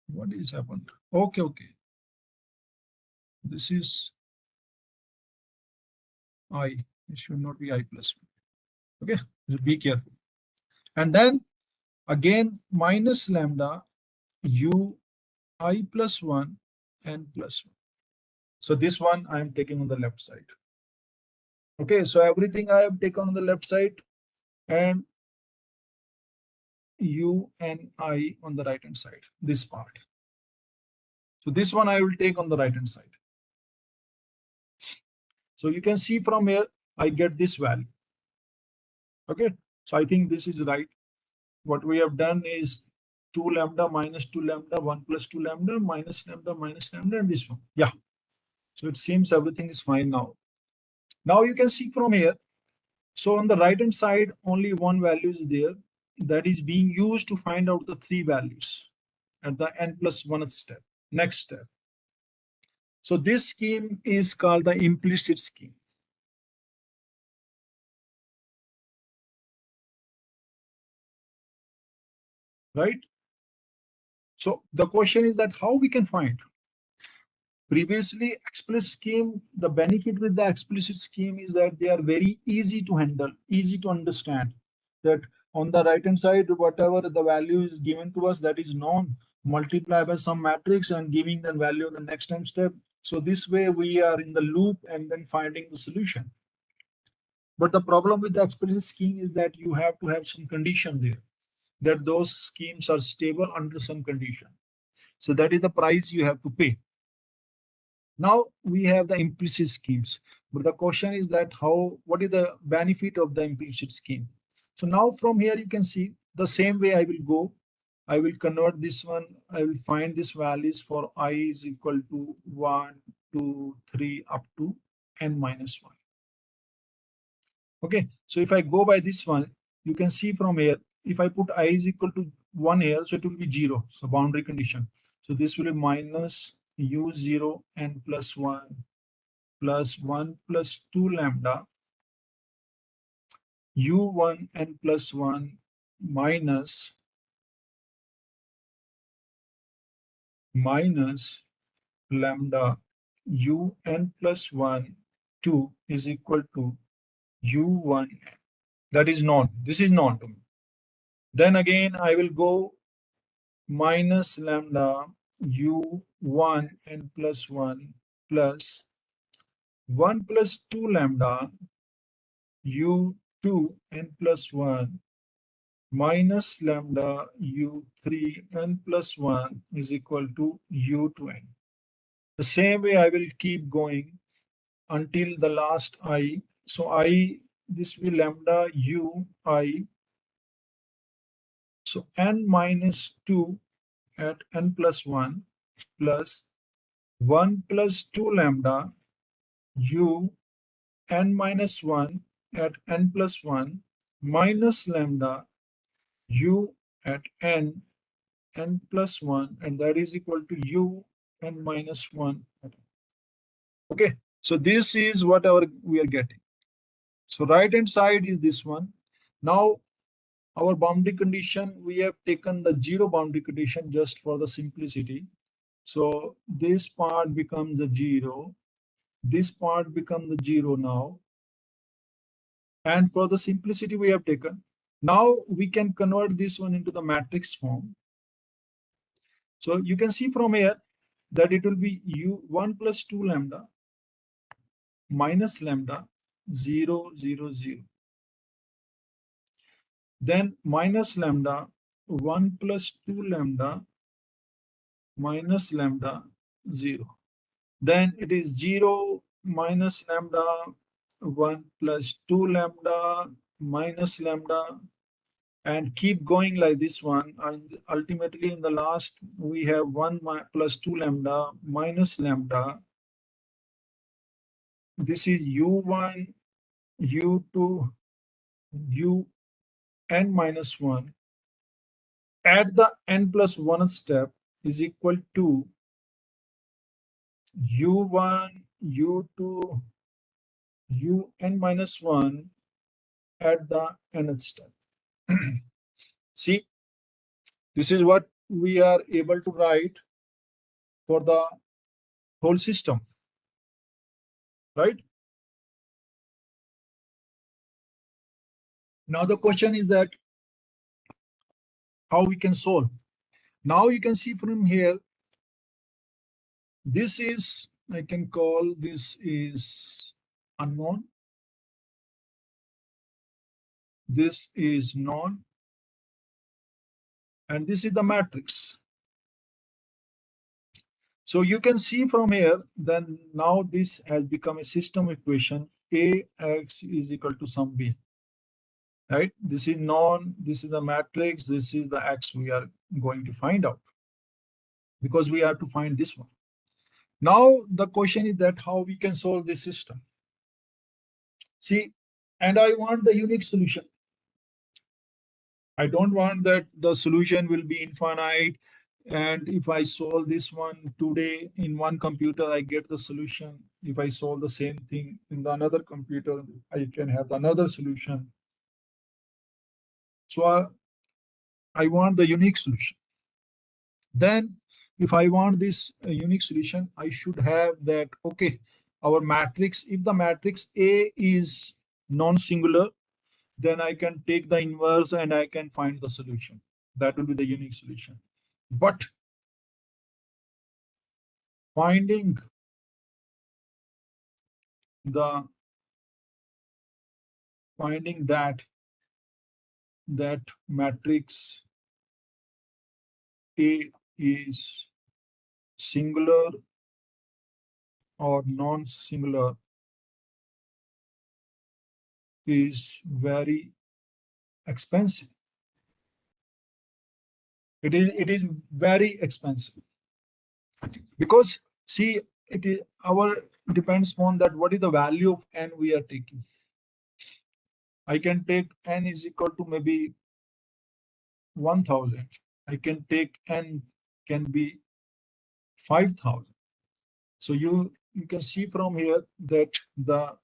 What is happened? Okay. This is I. It should not be I plus 1. Okay, be careful. And then again minus lambda u I plus 1 n plus 1. So this one I am taking on the left side. Okay, so everything I have taken on the left side, and u n I on the right hand side, this part. So this one I will take on the right hand side. So you can see from here, I get this value. Okay, so I think this is right. What we have done is 2 lambda minus 2 lambda, 1 plus 2 lambda, minus lambda, and this one. Yeah. So it seems everything is fine now. Now you can see from here. So on the right hand side, only one value is there that is being used to find out the 3 values at the n plus 1th step, next step. So this scheme is called the implicit scheme. Right? So the question is that how we can find. Previously, explicit scheme, the benefit with the explicit scheme is that they are very easy to handle, easy to understand. That on the right hand side, whatever the value is given to us, that is known, multiply by some matrix and giving the value in the next time step. So this way we are in the loop and then finding the solution. But the problem with the explicit scheme is that you have to have some condition there, that those schemes are stable under some condition. So that is the price you have to pay. Now we have the implicit schemes, but the question is that what is the benefit of the implicit scheme? So now from here you can see the same way I will go. I will convert this one. I will find these values for I is equal to 1, 2, 3 up to n minus 1. Okay, so if I go by this one, you can see from here, if I put I is equal to 1 here, so it will be 0. So boundary condition. So this will be minus u0 n plus 1 plus 1 plus 2 lambda u1 n plus 1 minus lambda u n plus 1 2 is equal to u1. That is known. This is known to me. Then again I will go minus lambda u1 n plus 1 plus 1 plus 2 lambda u2 n plus 1 minus lambda u3 n plus 1 is equal to u2n. The same way I will keep going until the last I. So I, this will lambda u I. So n minus 2 at n plus 1 plus 1 plus 2 lambda u n minus 1 at n plus 1 minus lambda u at n plus 1, and that is equal to u n minus 1. Okay, so this is whatever we are getting. So right hand side is this one. Now our boundary condition, we have taken the zero boundary condition just for the simplicity. So this part becomes a 0. This part becomes the 0 now. And for the simplicity we have taken. Now we can convert this one into the matrix form. So you can see from here that it will be u1 plus 2 lambda minus lambda 0, 0, 0. Then minus lambda 1 plus 2 lambda minus lambda 0. Then it is 0 minus lambda 1 plus 2 lambda minus lambda, and keep going like this one. And ultimately in the last we have 1 plus 2 lambda minus lambda. This is u1, u2, un minus 1 at the n plus 1 step is equal to u1, u2, un minus 1 at the nth step. See, this is what we are able to write for the whole system, right? Now the question is that how we can solve. Now you can see from here, this is, I can call this is unknown. This is known. And this is the matrix. So you can see from here, then now this has become a system equation. Ax is equal to some b. Right? This is known, this is the matrix, this is the x we are going to find out, because we have to find this one. Now the question is that how we can solve this system. See, and I want the unique solution. I don't want that the solution will be infinite, and if I solve this one today in one computer, I get the solution. If I solve the same thing in the another computer, I can have another solution. So I want the unique solution. Then if I want this unique solution, I should have that, okay, our matrix, if the matrix A is non-singular, then I can take the inverse and I can find the solution. That will be the unique solution. But finding that matrix A is singular or non-singular is very expensive. It is very expensive, because see, it is our depends on that what is the value of n we are taking. I can take n is equal to maybe 1000. I can take n can be 5000. So you can see from here that the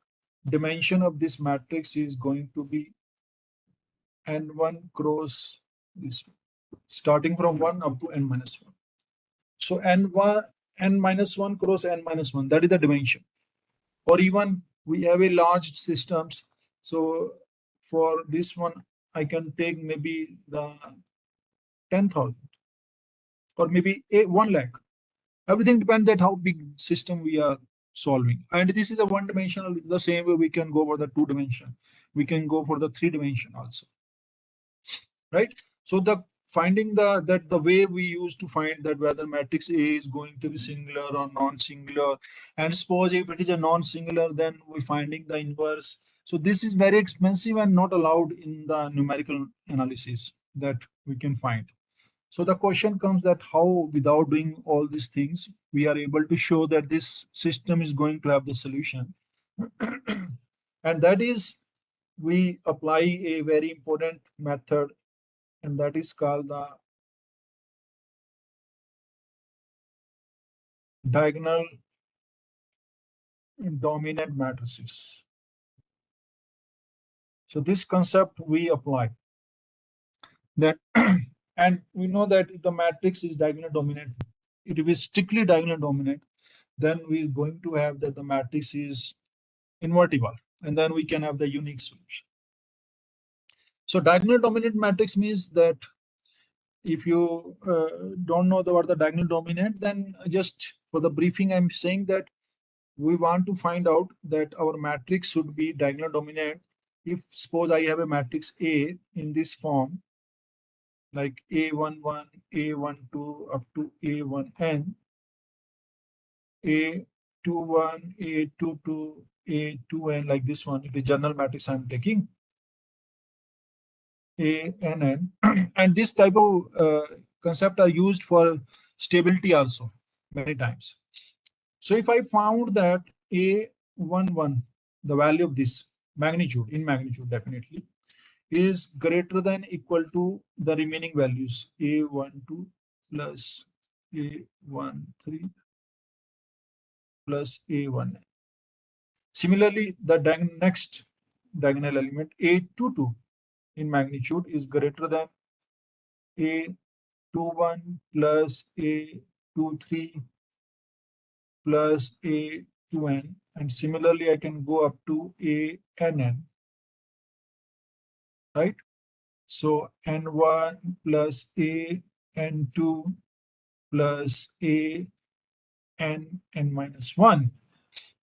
dimension of this matrix is going to be n1 cross this, starting from 1 up to n minus 1. So n1, n minus 1 cross n minus 1, that is the dimension. Or even we have a large systems. So for this one, I can take maybe the 10,000 or maybe 1 lakh. Everything depends on how big system we are solving. And this is a one dimensional. The same way we can go for the 2 dimension. We can go for the 3 dimension also. Right? So the finding the way we used to find that whether matrix A is going to be singular or non-singular, and suppose if it is a non-singular, then we're finding the inverse. So this is very expensive and not allowed in the numerical analysis that we can find. So the question comes that how, without doing all these things, we are able to show that this system is going to have the solution. And that is, we apply a very important method, and that is called the diagonal dominant matrices. So this concept we apply that, and we know that if the matrix is diagonal dominant, it is strictly diagonal dominant, then we're going to have that the matrix is invertible, and then we can have the unique solution. So diagonal dominant matrix means that if you don't know what the diagonal dominant, then just for the briefing, I'm saying that we want to find out that our matrix should be diagonal dominant. If suppose I have a matrix A in this form, like A11, A12 up to A1n, A21, A22, A2n, like this one, it is general matrix I'm taking, ANN, and this type of concept are used for stability also many times. So if I found that A11, the value of this magnitude, in magnitude definitely, is greater than equal to the remaining values A12 plus A13 plus A1. Similarly, the next diagonal element A22 in magnitude is greater than A21 plus A23 plus A2n, and similarly I can go up to ANN, right? So N1 plus AN2 plus AN minus 1.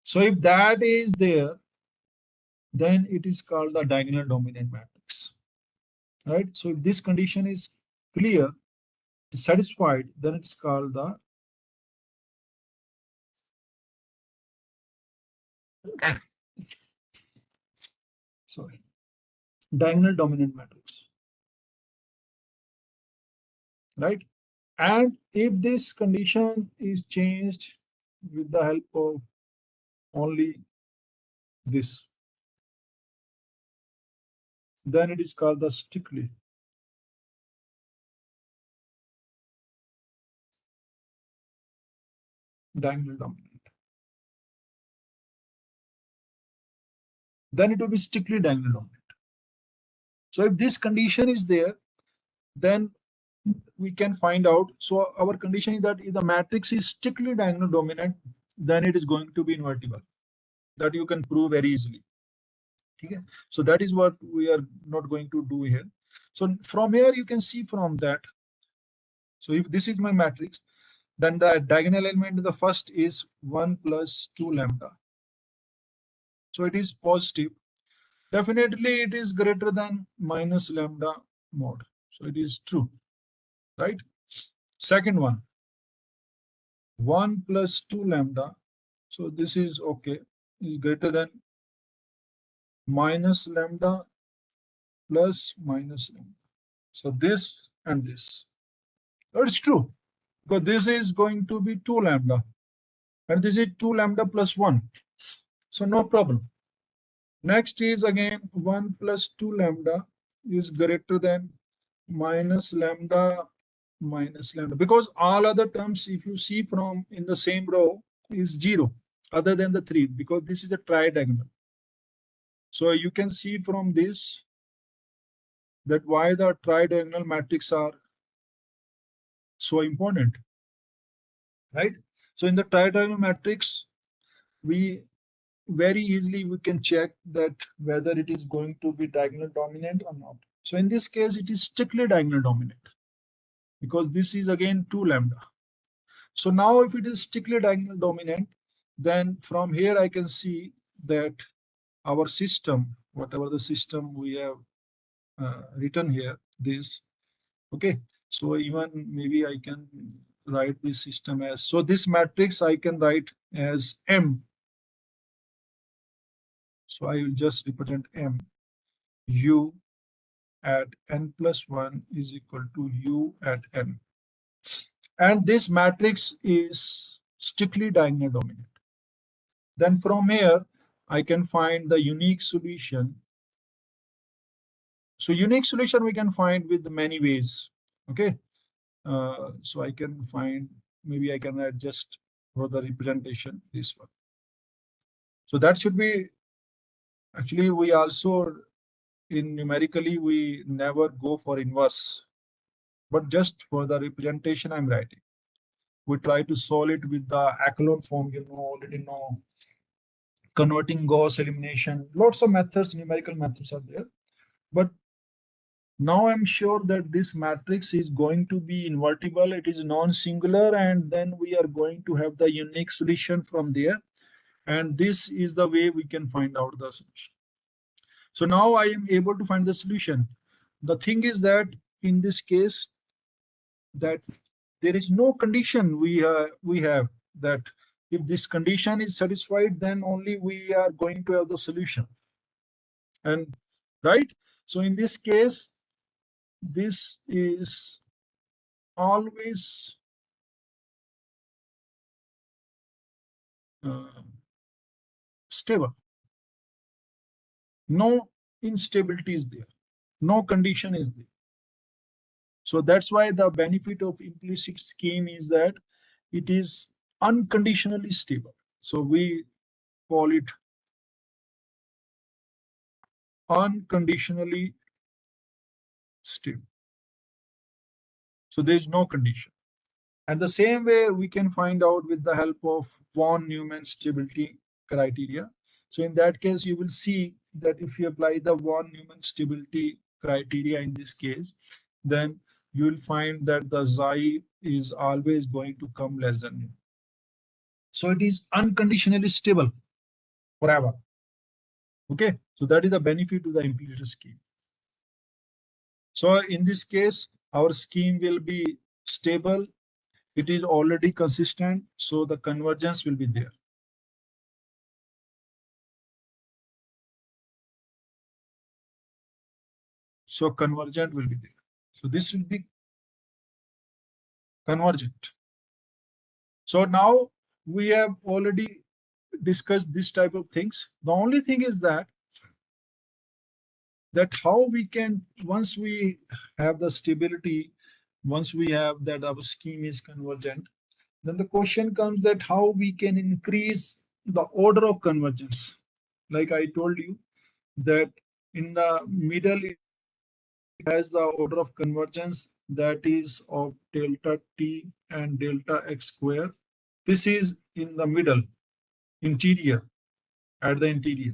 So if that is there, then it is called the diagonal dominant matrix, right? So if this condition is clear, satisfied, then it's called the diagonal dominant matrix, right? And if this condition is changed with the help of only this, then it is called the strictly diagonal dominant. Then it will be strictly diagonal dominant. So if this condition is there, then we can find out. So our condition is that if the matrix is strictly diagonal dominant, then it is going to be invertible. That you can prove very easily. Okay? So that is what we are not going to do here. So from here you can see from that. So if this is my matrix, then the diagonal element, the first is 1 plus 2 lambda. So it is positive. Definitely it is greater than minus lambda mod. So it is true, right? Second one, 1 plus 2 lambda. So this is okay, is greater than minus lambda plus minus lambda. So this and this. It's true, because this is going to be 2 lambda, and this is 2 lambda plus 1. So no problem. Next is again 1 plus 2 lambda is greater than minus lambda minus lambda, because all other terms, if you see from in the same row, is 0 other than the 3, because this is a tridiagonal. So you can see from this that why the tridiagonal matrix are so important, right? So in the tridiagonal matrix, we very easily we can check that whether it is going to be diagonal dominant or not. So in this case, it is strictly diagonal dominant, because this is again 2 lambda. So now if it is strictly diagonal dominant, then from here I can see that our system, whatever the system we have written here, this, okay, So even maybe I can write this system as, so this matrix I can write as M. So I will just represent M. U at n plus 1 is equal to U at n. And this matrix is strictly diagonal dominant. Then from here, I can find the unique solution. So unique solution we can find with many ways. Okay. So I can find, maybe I can adjust for the representation this one. So that should be, actually we also in numerically we never go for inverse, but just for the representation I'm writing. We try to solve it with the echelon form, already know, converting Gauss elimination, lots of methods, numerical methods are there. But now I'm sure that this matrix is going to be invertible, it is non-singular, and then we are going to have the unique solution from there. And this is the way we can find out the solution. So now I am able to find the solution. The thing is that in this case, that there is no condition we have that if this condition is satisfied, then only we are going to have the solution. And right, so in this case, this is always stable. No instability is there, no condition is there. So that's why the benefit of implicit scheme is that it is unconditionally stable. So we call it unconditionally stable. So there is no condition. And the same way we can find out with the help of von Neumann stability criteria. So in that case, you will see that if you apply the von Neumann stability criteria in this case, then you will find that the xi is always going to come less than mu. So it is unconditionally stable forever. Okay, so that is the benefit to the implicit scheme. So in this case, our scheme will be stable. It is already consistent, so the convergence will be there. So convergent will be there. So this will be convergent. So now we have already discussed this type of things. The only thing is that how we can, once we have the stability, once we have that our scheme is convergent, then the question comes that how we can increase the order of convergence. Like I told you that in the middle it has the order of convergence that is of delta t and delta x square. This is in the middle, interior, at the interior.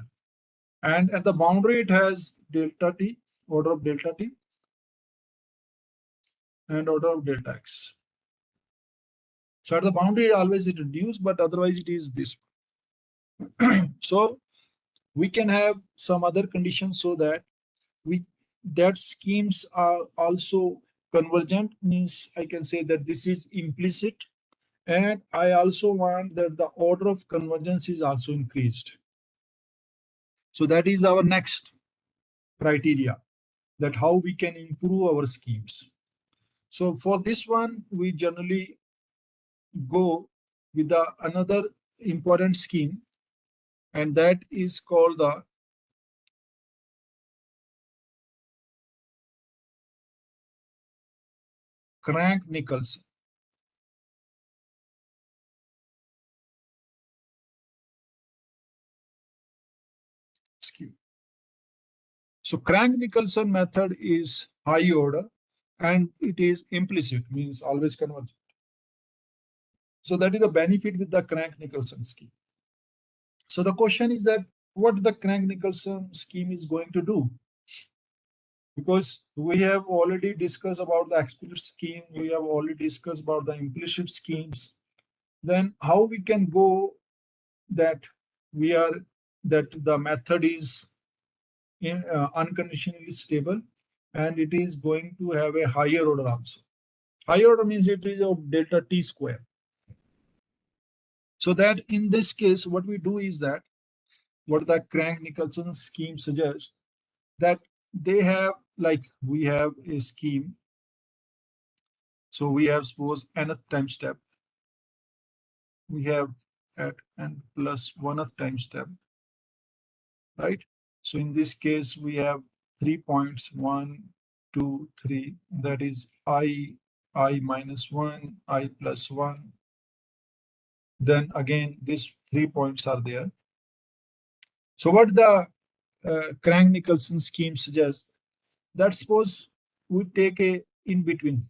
And at the boundary it has delta t, order of delta t, and order of delta x. So at the boundary always it reduces, but otherwise it is this. So we can have some other conditions so that that schemes are also convergent, means I can say that this is implicit, and I also want that the order of convergence is also increased. So that is our next criteria, that how we can improve our schemes. So for this one, we generally go with another important scheme, and that is called the Crank-Nicolson scheme. So Crank-Nicolson method is high order and it is implicit, means always convergent. So that is the benefit with the Crank-Nicolson scheme. So the question is that what the Crank-Nicolson scheme is going to do? Because we have already discussed about the explicit scheme, we have already discussed about the implicit schemes. Then how we can go that the method is unconditionally stable and it is going to have a higher order also. Higher order means it is of delta t square. So that in this case, what we do is that what the Crank-Nicolson scheme suggests, that they have, like we have a scheme. So we have suppose nth time step. We have at n plus 1th time step, right? So in this case, we have 3 points, 1, 2, 3. That is I minus 1, I plus 1. Then again, these 3 points are there. So what the Crank-Nicolson scheme suggests, that suppose we take a in between.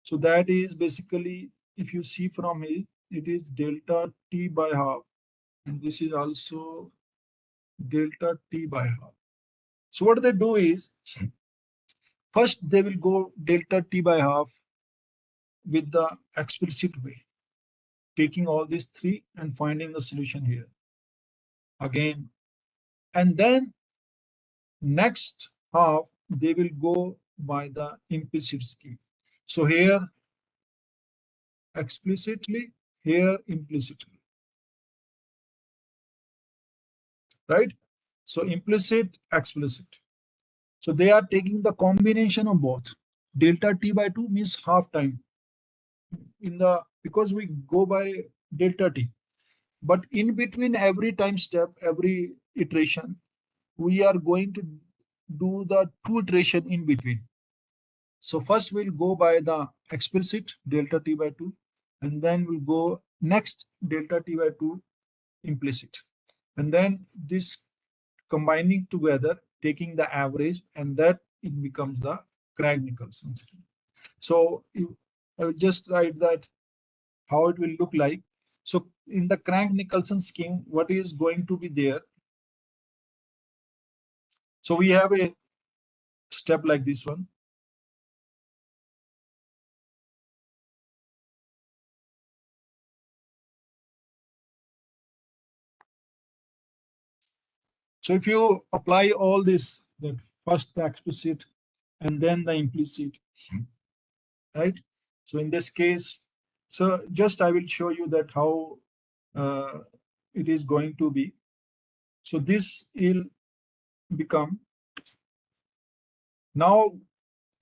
So that is basically, if you see from it, it is delta t by half, and this is also delta t by half. So what they do is, first they will go delta t by half with the explicit way, taking all these three and finding the solution here again. And then next half, they will go by the implicit scheme. So here explicitly, here implicitly, right? So implicit, explicit. So they are taking the combination of both. Delta t by 2 means half time in the, because we go by delta t. But in between every time step, every iteration, we are going to do the two iteration in between. So first we'll go by the explicit delta t by 2, and then we'll go next delta t by 2 implicit. And then this combining together, taking the average, and that it becomes the Crank-Nicolson scheme. So I will just write that how it will look like. So in the Crank-Nicolson scheme, what is going to be there? So we have a step like this one. So if you apply all this, the first the explicit and then the implicit, right? So in this case, so just I will show you that how it is going to be. So this will become, now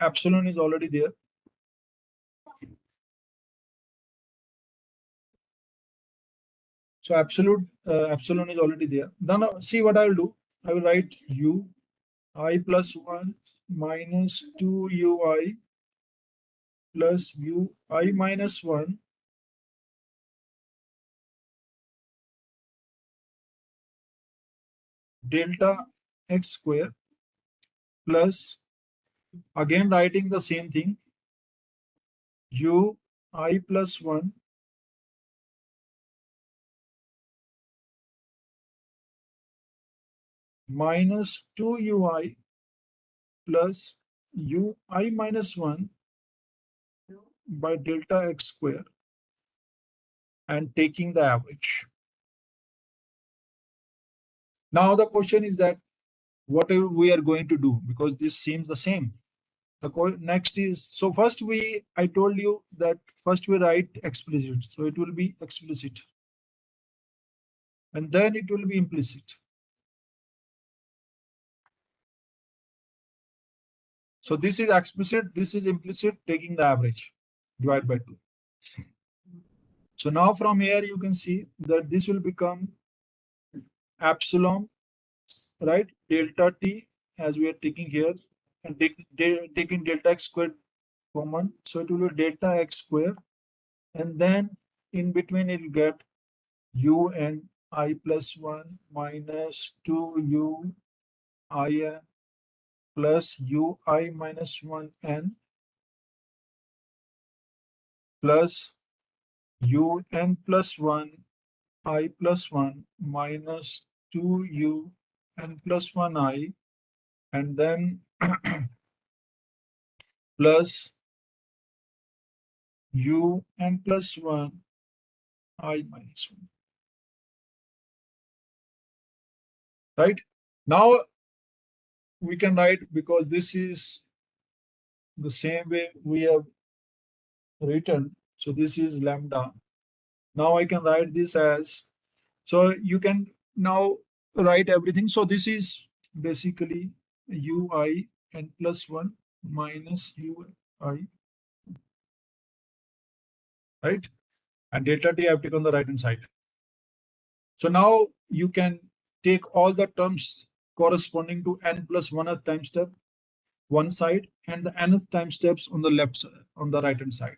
epsilon is already there. So epsilon is already there. Then see what I will do. I will write u I plus 1 minus 2 ui plus u I minus 1 delta x square plus, again writing the same thing, u I plus 1 minus 2 ui plus u I minus 1 by delta x square and taking the average. Now the question is that what we are going to do, because this seems the same. The next is, so first I told you that first we write explicit. So it will be explicit. And then it will be implicit. So this is explicit, this is implicit, taking the average, divide by 2. So now from here you can see that this will become epsilon, right? Delta t, as we are taking here, and taking delta x squared common. So it will be delta x square. And then in between it will get u n I plus 1 minus 2 u I n plus u I minus 1 n plus u n plus 1 I plus 1 minus 2 u n plus 1 I, and then plus u n plus 1 I minus 1. Right? Now we can write, because this is the same way we have written. So this is lambda. Now I can write this as, so you can now write everything. So this is basically ui n plus 1 minus ui, right? And delta t I have taken the right hand side. So now you can take all the terms corresponding to n plus 1th time step one side and the nth time steps on the left side, on the right hand side.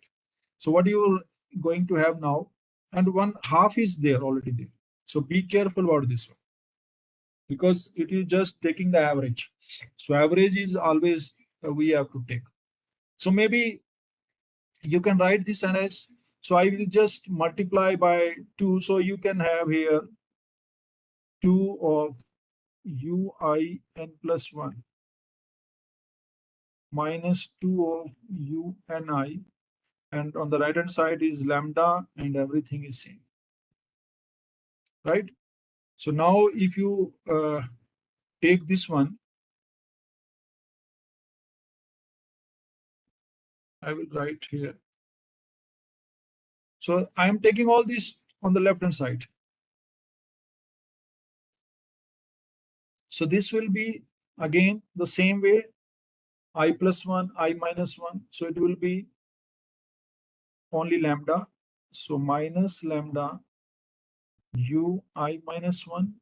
So what you are going to have now, and one half is there already there. So be careful about this one because it is just taking the average. So average is always we have to take. So maybe you can write this as, so I will just multiply by 2. So you can have here 2 of ui n plus 1 minus 2 of uni, and on the right hand side is lambda and everything is same, right? So now if you take this one, I will write here. So I am taking all this on the left hand side. So this will be again the same way, I plus 1, I minus 1. So it will be only lambda. So minus lambda u I minus 1,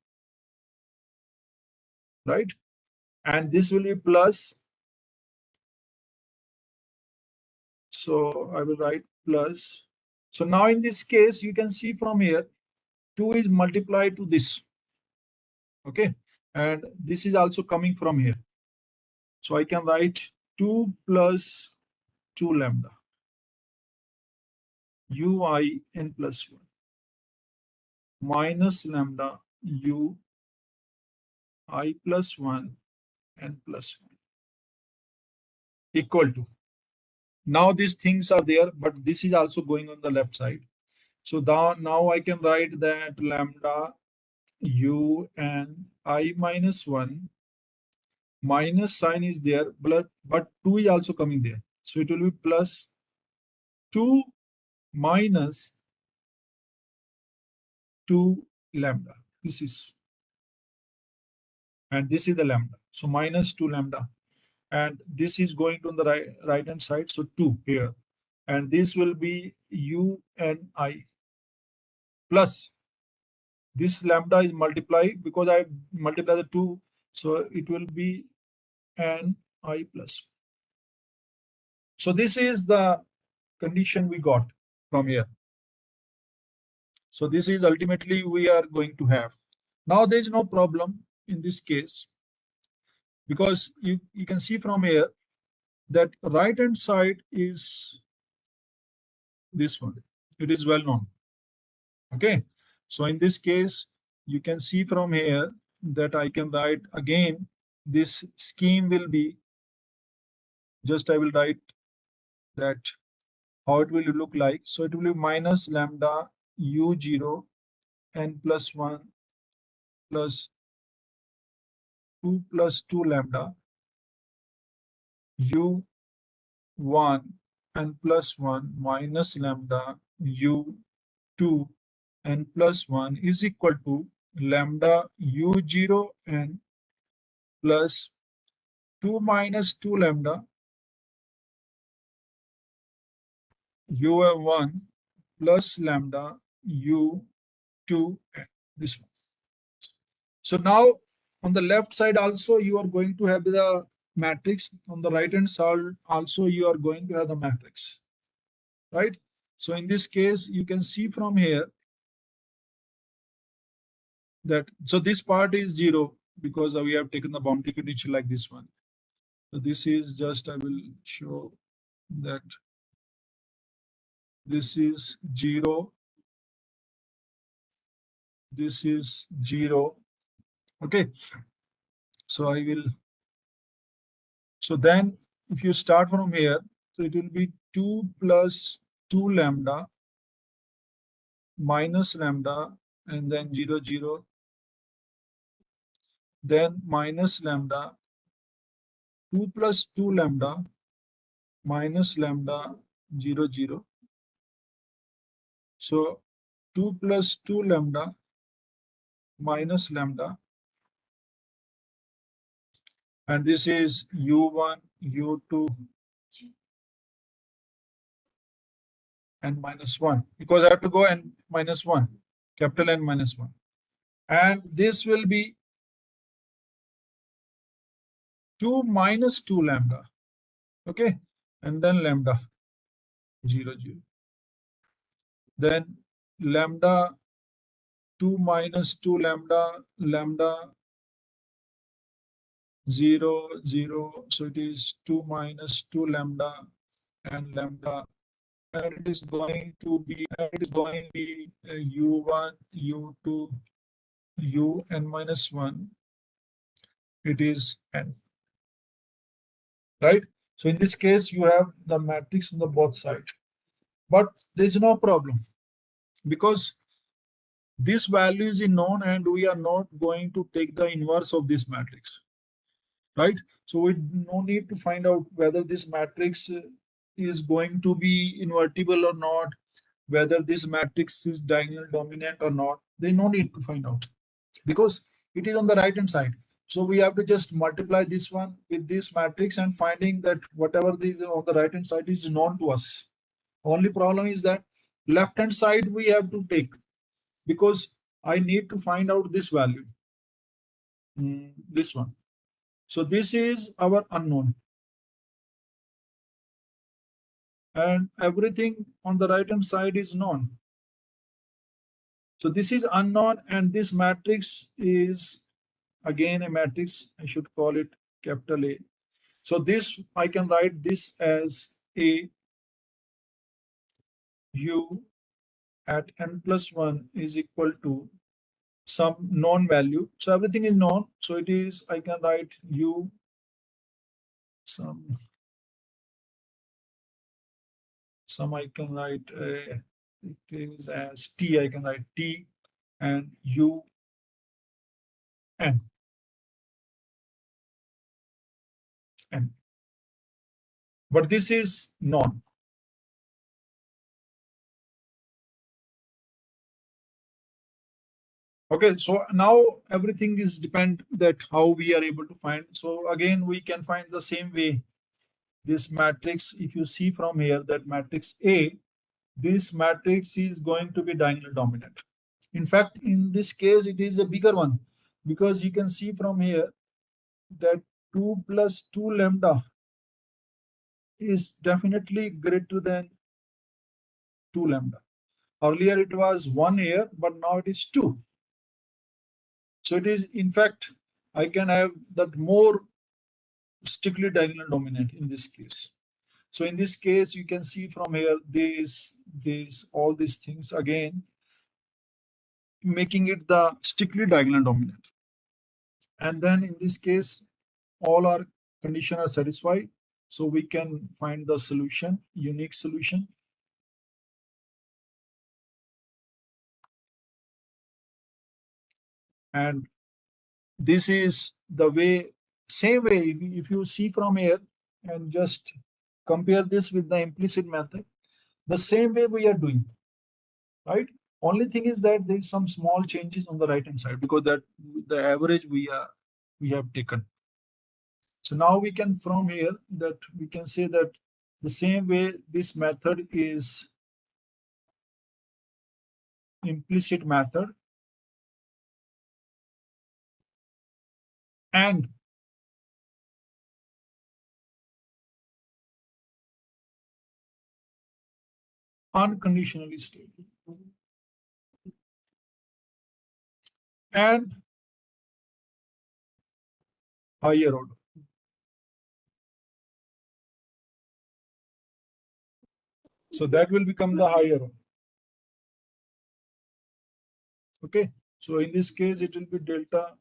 right? And this will be plus. So I will write plus. So now in this case, you can see from here, 2 is multiplied to this. Okay. And this is also coming from here. So I can write 2 plus 2 lambda ui n plus 1 minus lambda u I plus 1 n plus 1 equal to. Now these things are there, but this is also going on the left side. So now I can write that lambda u n I minus 1 minus sign is there, but 2 is also coming there. So it will be plus 2 minus 2 lambda. This is, and this is the lambda. So minus 2 lambda. And this is going to the right hand side. So 2 here. And this will be uni plus this lambda is multiplied because I multiply the 2. So it will be ni plus. So this is the condition we got from here. So this is ultimately we are going to have. Now there is no problem in this case because you can see from here that right hand side is this one. It is well known. Okay. So in this case, you can see from here that I can write again, this scheme will be, just I will write that how it will look like. So it will be minus lambda u0 n plus 1 plus 2 plus 2 lambda u1 n plus 1 minus lambda u2 n plus 1 is equal to lambda u0 n plus 2 minus 2 lambda u1 plus lambda u2 n. This one. So now on the left side also you are going to have the matrix. On the right hand side also you are going to have the matrix, right? So in this case you can see from here that, so this part is 0 because we have taken the boundary condition like this one. So this is just, I will show that this is 0, this is 0. Okay. So I will, so then if you start from here, so it will be 2 plus 2 lambda minus lambda and then 0, 0, then minus lambda 2 plus 2 lambda minus lambda 0, 0, So 2 plus 2 lambda minus lambda, and this is u1, u2, and minus 1, because I have to go n minus 1, capital N minus 1. And this will be 2 minus 2 lambda. Okay. And then lambda 0, 0. Then lambda 2 minus 2 lambda, lambda 0, 0. So it is 2 minus 2 lambda and lambda. And it is going to be u1, u2, u n minus 1. It is n. Right? So in this case, you have the matrix on the both sides. But there is no problem because this value is known and we are not going to take the inverse of this matrix. Right? So we no need to find out whether this matrix is going to be invertible or not, whether this matrix is diagonal dominant or not. They no need to find out because it is on the right hand side. So we have to just multiply this one with this matrix and finding that whatever is on the right hand side is known to us. Only problem is that left hand side we have to take because I need to find out this value, this one. So this is our unknown. And everything on the right hand side is known. So this is unknown and this matrix is again a matrix. I should call it capital A. So this, I can write this as A U at n plus 1 is equal to some known value. So everything is known. So it is, I can write U some I can write it is as T, I can write T and U N. N. But this is known. Okay, so now everything is depend that how we are able to find. So again, we can find the same way. This matrix, if you see from here, that matrix A, this matrix is going to be diagonal dominant. In fact, in this case, it is a bigger one because you can see from here that 2 plus 2 lambda is definitely greater than 2 lambda. Earlier it was 1 here, but now it is 2. So it is, in fact, I can have that more strictly diagonal dominant in this case. So in this case, you can see from here, all these things again, making it the strictly diagonal dominant. And then in this case, all our conditions are satisfied. So we can find the solution, unique solution. And this is the way, same way, if you see from here and just compare this with the implicit method, the same way we are doing, right? Only thing is that there is some small changes on the right hand side because that the average we have taken. So now we can from here that we can say that the same way this method is implicit method and unconditionally stable and higher order. So that will become the higher order. Okay, so in this case it will be delta.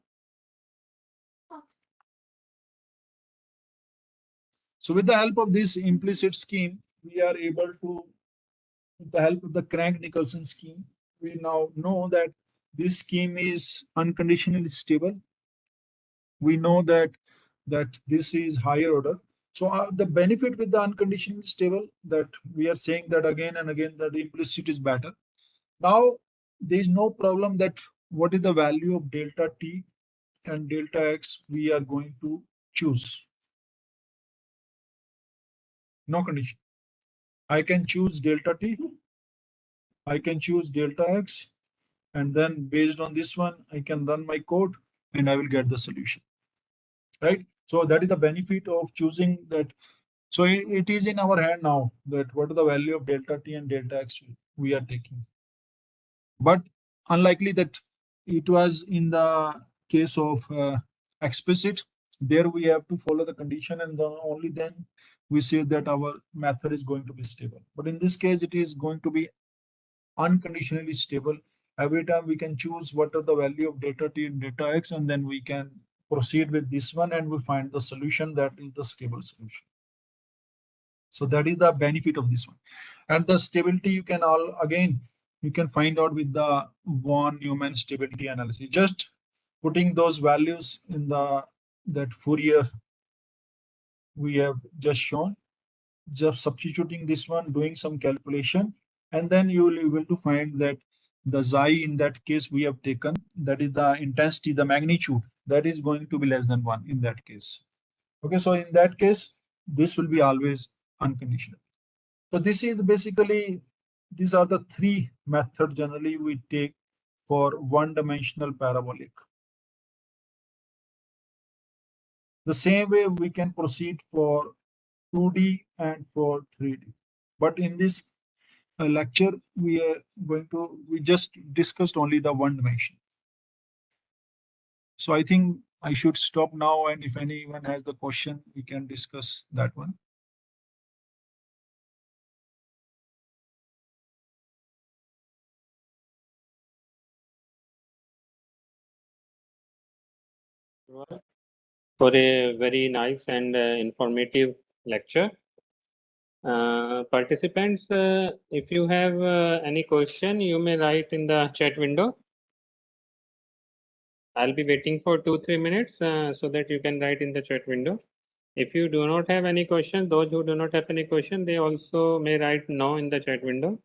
So with the help of this implicit scheme, we are able to, with the help of the Crank-Nicholson scheme, we now know that this scheme is unconditionally stable. We know that this is higher order. So the benefit with the unconditionally stable, that we are saying that again and again that the implicit is better. Now there is no problem that what is the value of delta t and delta x we are going to choose. No condition. I can choose delta t, I can choose delta x, and then based on this one, I can run my code and I will get the solution. Right? So that is the benefit of choosing that. So it is in our hand now that what is the value of delta t and delta x we are taking. But unlikely that it was in the case of explicit, there we have to follow the condition and then only then we say that our method is going to be stable. But in this case, it is going to be unconditionally stable. Every time we can choose what are the value of delta t and delta x, and then we can proceed with this one and we find the solution that is the stable solution. So that is the benefit of this one. And the stability you can all again you can find out with the von Neumann stability analysis. Just putting those values in the that Fourier we have just shown, just substituting this one, doing some calculation, and then you will be able to find that the xi in that case we have taken, that is the intensity, the magnitude, that is going to be less than 1 in that case. Okay, so in that case, this will be always unconditional. So this is basically, these are the three methods generally we take for one-dimensional parabolic. The same way we can proceed for 2D and for 3D. But in this lecture, we just discussed only the one dimension. So I think I should stop now, and if anyone has the question, we can discuss that one. For a very nice and informative lecture. Participants, if you have any question, you may write in the chat window. I'll be waiting for 2-3 minutes so that you can write in the chat window. If you do not have any question, those who do not have any question, they also may write no in the chat window.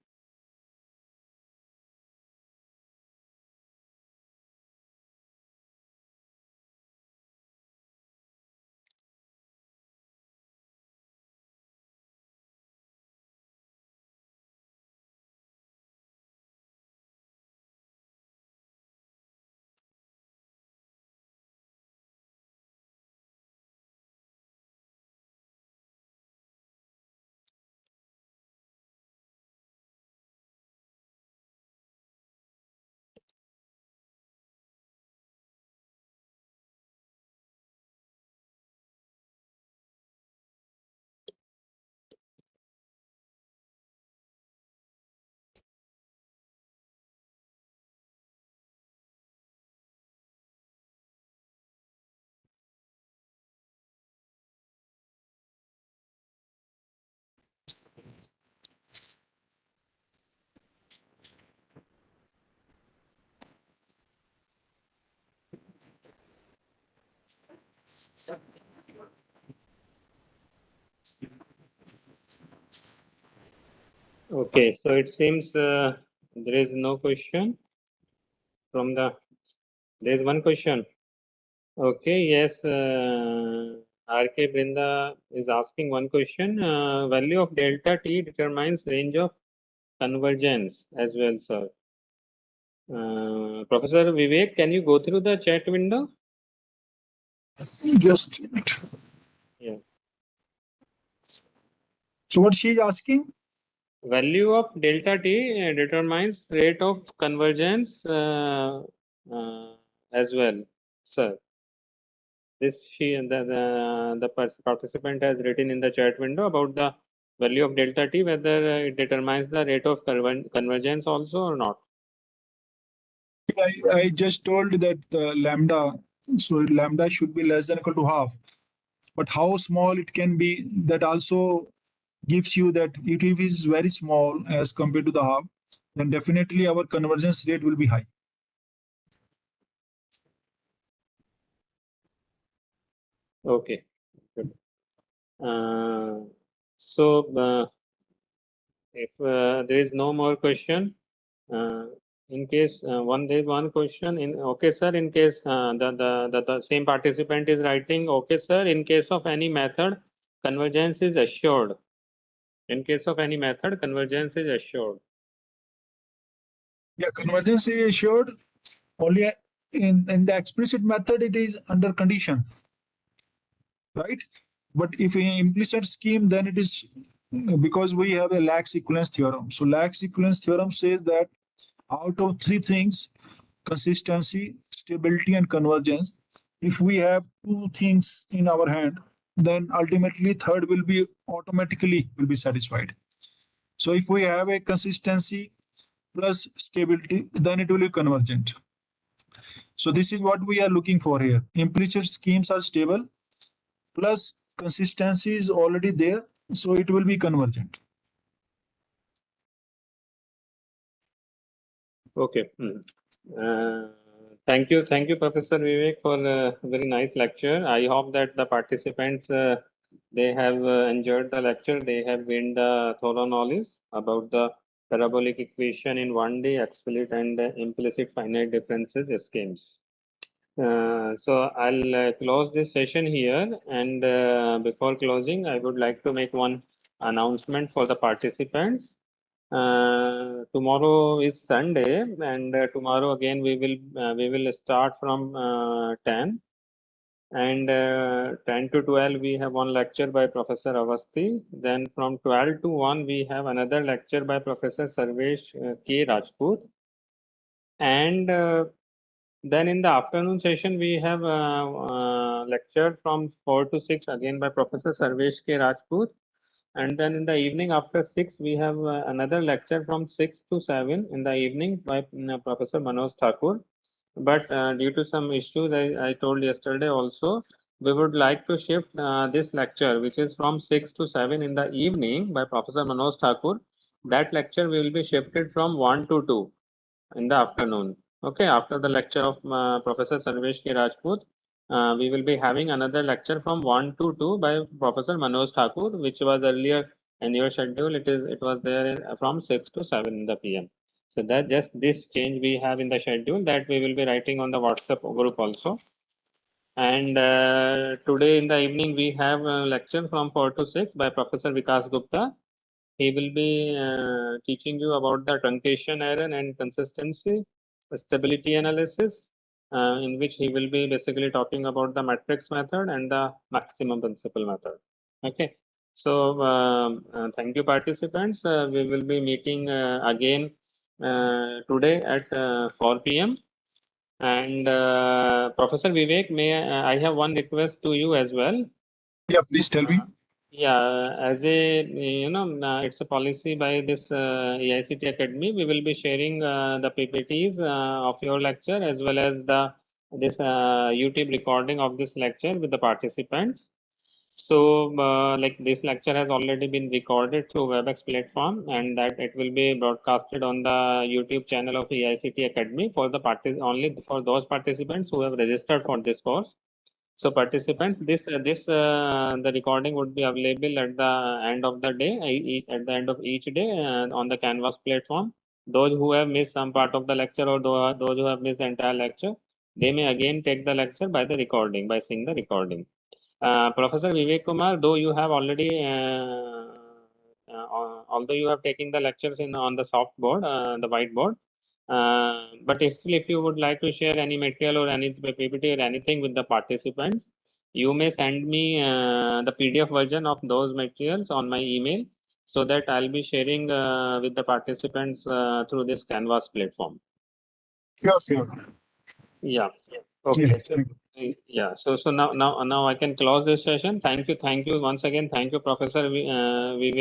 Okay, so it seems there is no question from the. There is one question. Okay, yes. RK Brinda is asking one question. Value of delta t determines range of convergence as well, sir. Professor Vivek, can you go through the chat window? Just a minute. Yeah. So what she is asking? Value of delta t determines rate of convergence as well, sir. This the participant has written in the chat window about the value of delta t, whether it determines the rate of convergence also or not. I just told that lambda, so lambda should be less than or equal to half. But how small it can be, that also gives you that if it is very small as compared to the half, then definitely our convergence rate will be high. Okay, good. So if there is no more question, In case there's one question in okay sir, in case the same participant is writing okay sir, in case of any method convergence is assured. In case of any method convergence is assured. Yeah, convergence is assured only in the explicit method it is under condition, right? But if in implicit scheme, then it is because we have a lax equivalence theorem. So lax equivalence theorem says that out of three things, consistency, stability, and convergence, if we have two things in our hand, then ultimately third will be automatically will be satisfied. So if we have a consistency plus stability, then it will be convergent. So this is what we are looking for here. Implicit schemes are stable, plus consistency is already there, so it will be convergent. Okay. Thank you, Professor Vivek, for a very nice lecture. I hope that the participants they have enjoyed the lecture. They have gained the thorough knowledge about the parabolic equation in 1D, explicit and implicit finite differences schemes. So I'll close this session here. And before closing, I would like to make one announcement for the participants. Tomorrow is Sunday, and tomorrow again we will start from 10, and 10 to 12 we have one lecture by Professor Avasti. Then from 12 to 1 we have another lecture by Professor Sarvesh K. Rajput, and then in the afternoon session we have lecture from 4 to 6 again by Professor Sarvesh K. Rajput. And then in the evening after 6, we have another lecture from 6 to 7 in the evening by Professor Manoj Thakur. But due to some issues I told yesterday also, we would like to shift this lecture, which is from 6 to 7 in the evening by Professor Manoj Thakur. That lecture will be shifted from 1 to 2 in the afternoon. Okay, after the lecture of Professor Sarvesh K. Rajput, we will be having another lecture from 1 to 2 by Professor Manoj Thakur, which was earlier in your schedule. It was there from 6 to 7 in the PM. So that just this change we have in the schedule that we will be writing on the WhatsApp group also. And today in the evening we have a lecture from 4 to 6 by Professor Vikas Gupta. He will be teaching you about the truncation error and consistency, stability analysis, in which he will be basically talking about the matrix method and the maximum principal method. Okay. So thank you, participants. We will be meeting again today at 4 p.m. And Professor Vivek, I have one request to you as well. Yeah, please tell me. Yeah, as a it's a policy by this AICT Academy. We will be sharing the PPTs of your lecture as well as this YouTube recording of this lecture with the participants. So, like this lecture has already been recorded through WebEx platform, and that it will be broadcasted on the YouTube channel of AICT Academy for the only for those participants who have registered for this course. So participants, the recording would be available at the end of the day, at the end of each day on the Canvas platform. Those who have missed some part of the lecture or those who have missed the entire lecture, they may again take the lecture by the recording, by seeing the recording. Professor Vivek Kumar, though you have already, although you have taken the lectures on the soft board, the whiteboard, but if you would like to share any material or any PPT or anything with the participants, you may send me the PDF version of those materials on my email, so that I'll be sharing with the participants through this Canvas platform. Yes, sure. Yeah. Okay. Yeah. So now I can close this session. Thank you once again. Thank you, Professor Vivek.